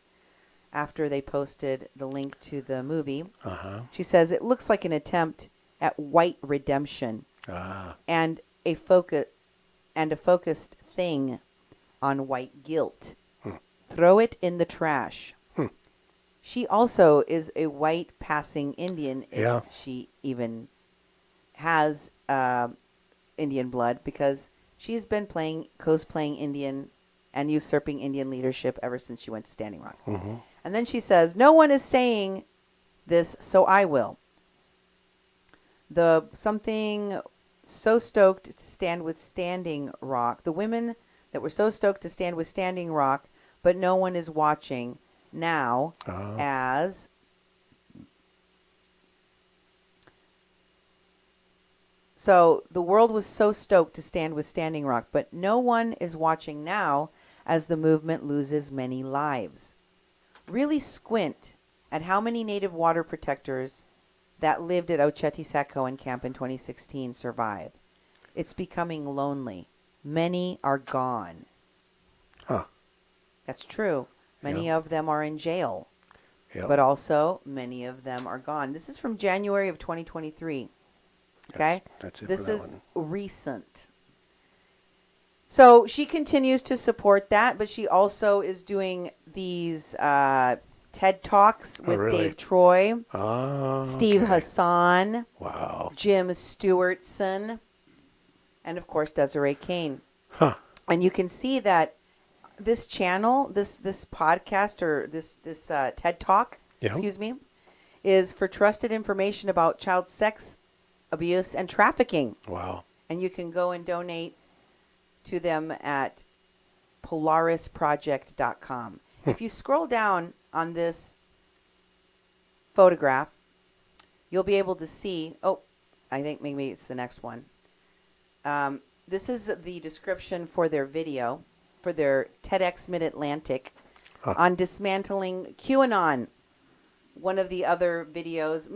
after they posted the link to the movie. She says, it looks like an attempt at white redemption and a focused thing on white guilt. Throw it in the trash. She also is a white passing Indian, if she even has Indian blood, because she's been cosplaying Indian and usurping Indian leadership ever since she went to Standing Rock. And then she says, no one is saying this, so I will. Something so stoked to stand with Standing Rock. The women that were so stoked to stand with Standing Rock, but no one is watching now as so the world was so stoked to stand with Standing Rock, but no one is watching now as the movement loses many lives. Really squint at how many native water protectors that lived at Ochetisacoan camp in 2016 survive. It's becoming lonely. Many are gone. That's true. Many of them are in jail. But also, many of them are gone. This is from January of 2023. Okay? That's it. This is recent. So she continues to support that, but she also is doing these TED Talks with Dave Troy, Steve Hassan, Jim Stewartson, and of course Desiree Kane. And you can see that this channel, this podcast or this TED Talk, is for trusted information about child sex abuse and trafficking. And you can go and donate to them at polarisproject.com. If you scroll down on this photograph, you'll be able to see, I think maybe it's the next one. This is the description for their video, for their TEDx Mid-Atlantic on dismantling QAnon. One of the other videos,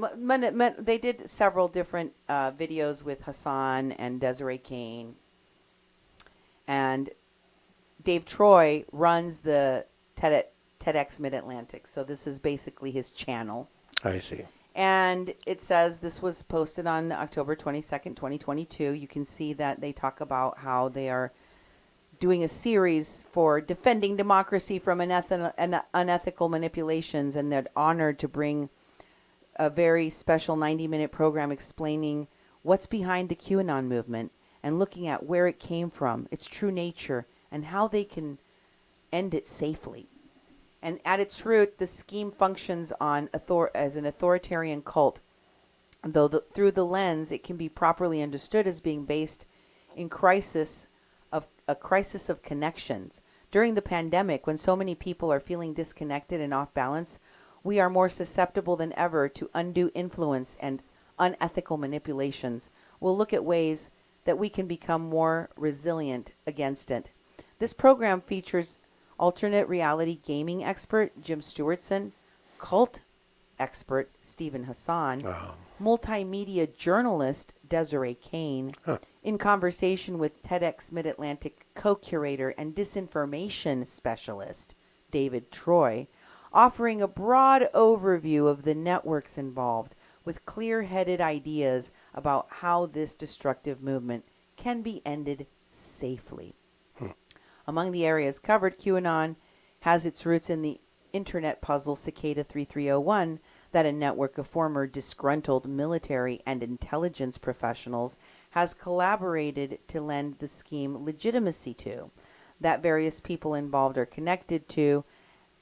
they did several different videos with Hassan and Desiree Kane. And Dave Troy runs the TEDx Mid-Atlantic. So this is basically his channel. I see. And it says this was posted on October 22nd, 2022. You can see that they talk about how they are doing a series for defending democracy from unethical manipulations, and they're honored to bring a very special 90-minute program explaining what's behind the QAnon movement and looking at where it came from, its true nature, and how they can end it safely. And at its root, the scheme functions as an authoritarian cult, though through the lens, it can be properly understood as being based in a crisis of connections. During the pandemic, when so many people are feeling disconnected and off balance, we are more susceptible than ever to undue influence and unethical manipulations. We'll look at ways that we can become more resilient against it. This program features alternate reality gaming expert Jim Stewartson, cult expert Stephen Hassan, multimedia journalist Desiree Kane, in conversation with TEDx Mid-Atlantic co-curator and disinformation specialist David Troy, offering a broad overview of the networks involved with clear-headed ideas about how this destructive movement can be ended safely. Among the areas covered, QAnon has its roots in the internet puzzle Cicada 3301 that a network of former disgruntled military and intelligence professionals has collaborated to lend the scheme legitimacy to, that various people involved are connected to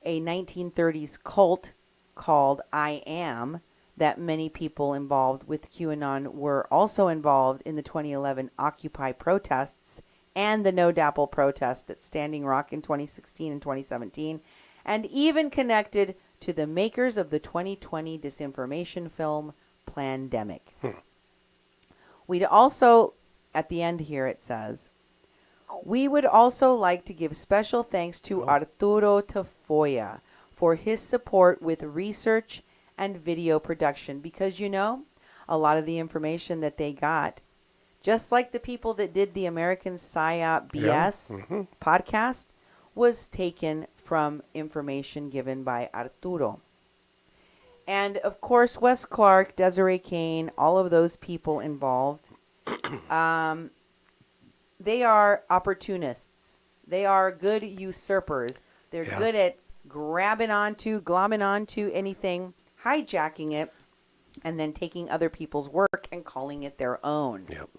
a 1930s cult called I Am, that many people involved with QAnon were also involved in the 2011 Occupy protests, and the No Dapple protest at Standing Rock in 2016 and 2017, and even connected to the makers of the 2020 disinformation film Plandemic. We'd also, at the end here it says, we would also like to give special thanks to Arturo Tafoya for his support with research and video production, because, you know, a lot of the information that they got, just like the people that did the American Psyop BS podcast, was taken from information given by Arturo. And, of course, Wes Clark, Desiree Kane, all of those people involved, they are opportunists. They are good usurpers. They're good at glomming onto anything, hijacking it, and then taking other people's work and calling it their own. Yep.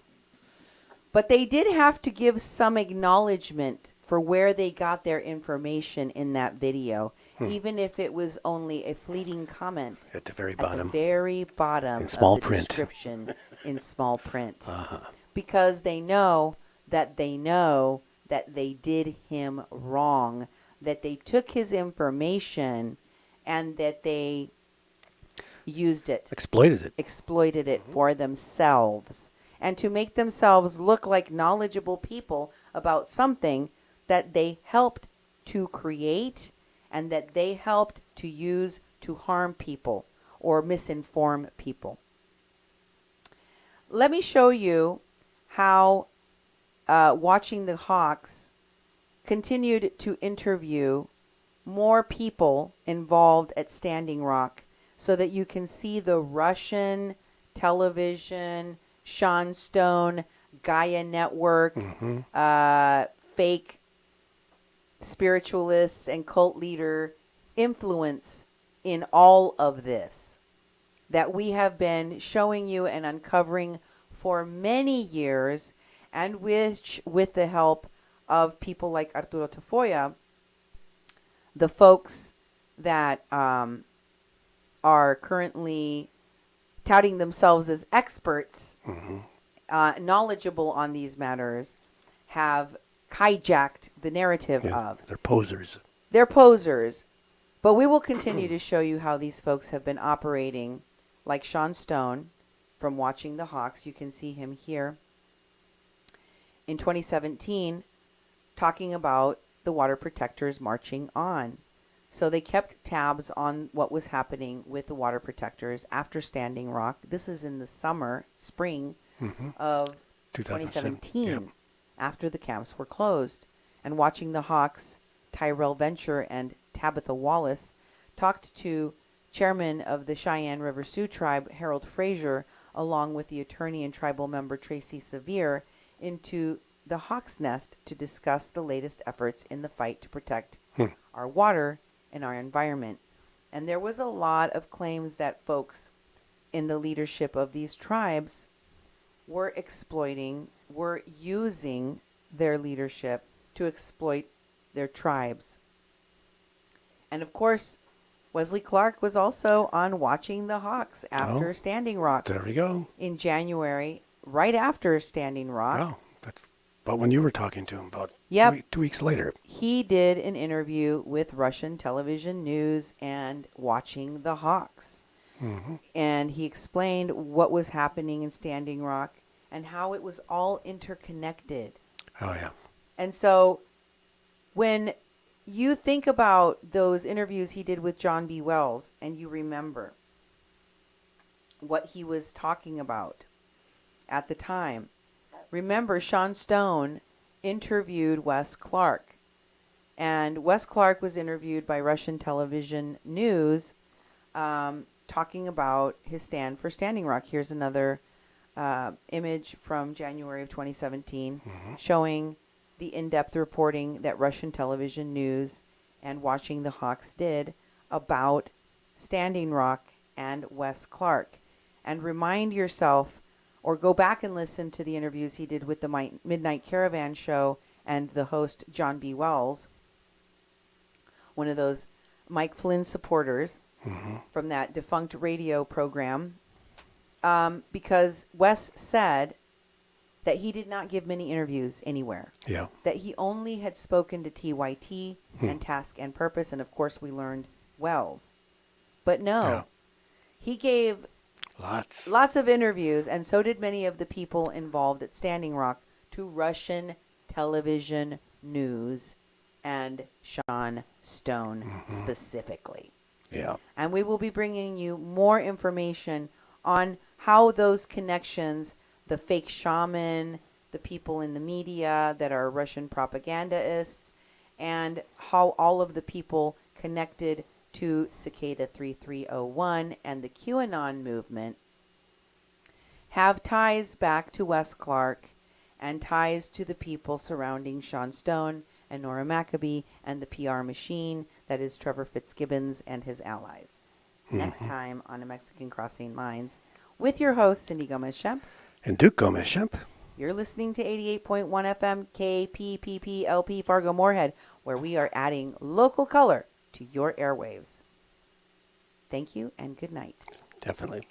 But they did have to give some acknowledgement for where they got their information in that video, even if it was only a fleeting comment At the very at bottom. the very bottom In small of the print. description in small print. Because they know that they did him wrong, that they took his information and that they used it. Exploited it. For themselves, and to make themselves look like knowledgeable people about something that they helped to create and that they helped to use to harm people or misinform people. Let me show you how Watching the Hawks continued to interview more people involved at Standing Rock so that you can see the Russian television, Sean Stone, Gaia Network, fake spiritualists and cult leader influence in all of this that we have been showing you and uncovering for many years, and which, with the help of people like Arturo Tafoya, the folks that are currently touting themselves as experts, knowledgeable on these matters, have hijacked the narrative of. They're posers. They're posers. But we will continue to show you how these folks have been operating, like Sean Stone from Watching the Hawks. You can see him here in 2017 talking about the water protectors marching on. So they kept tabs on what was happening with the water protectors after Standing Rock. This is in the spring of 2017, after the camps were closed. And Watching the Hawks, Tyrell Venture and Tabitha Wallace talked to chairman of the Cheyenne River Sioux Tribe, Harold Frazier, along with the attorney and tribal member Tracy Sevier, into the Hawk's Nest to discuss the latest efforts in the fight to protect our water and our environment. And there was a lot of claims that folks in the leadership of these tribes were using their leadership to exploit their tribes. And of course, Wesley Clark was also on Watching the Hawks after Standing Rock. There we go. In January, right after Standing Rock. Wow. That's about when you were talking to him, about 2 weeks later. He did an interview with Russian television news and Watching the Hawks. And he explained what was happening in Standing Rock and how it was all interconnected. Oh, yeah. And so when you think about those interviews he did with John B. Wells and you remember what he was talking about at the time, remember Sean Stone interviewed Wes Clark. And Wes Clark was interviewed by Russian television news talking about his stand for Standing Rock. Here's another image from January of 2017 showing the in-depth reporting that Russian television news and Watching the Hawks did about Standing Rock and Wes Clark. And remind yourself, or go back and listen to the interviews he did with the Midnight Caravan show and the host John B. Wells, one of those Mike Flynn supporters from that defunct radio program, because Wes said that he did not give many interviews anywhere. Yeah. That he only had spoken to TYT and Task and Purpose, and of course we learned Wells. But no, he gave lots of interviews, and so did many of the people involved at Standing Rock, to Russian television news and Sean Stone specifically. Yeah. And we will be bringing you more information on how those connections, the fake shaman, the people in the media that are Russian propagandists, and how all of the people connected to Cicada 3301 and the QAnon movement have ties back to Wes Clark and ties to the people surrounding Sean Stone and Nora Maccoby and the PR machine that is Trevor Fitzgibbons and his allies. Next time on A Mexican Crossing Lines with your host, Cindy Gomez-Schempp. And Duke Gomez-Schempp. You're listening to 88.1 FM KPPPLP Fargo Moorhead, where we are adding local color to your airwaves. Thank you and good night. Definitely.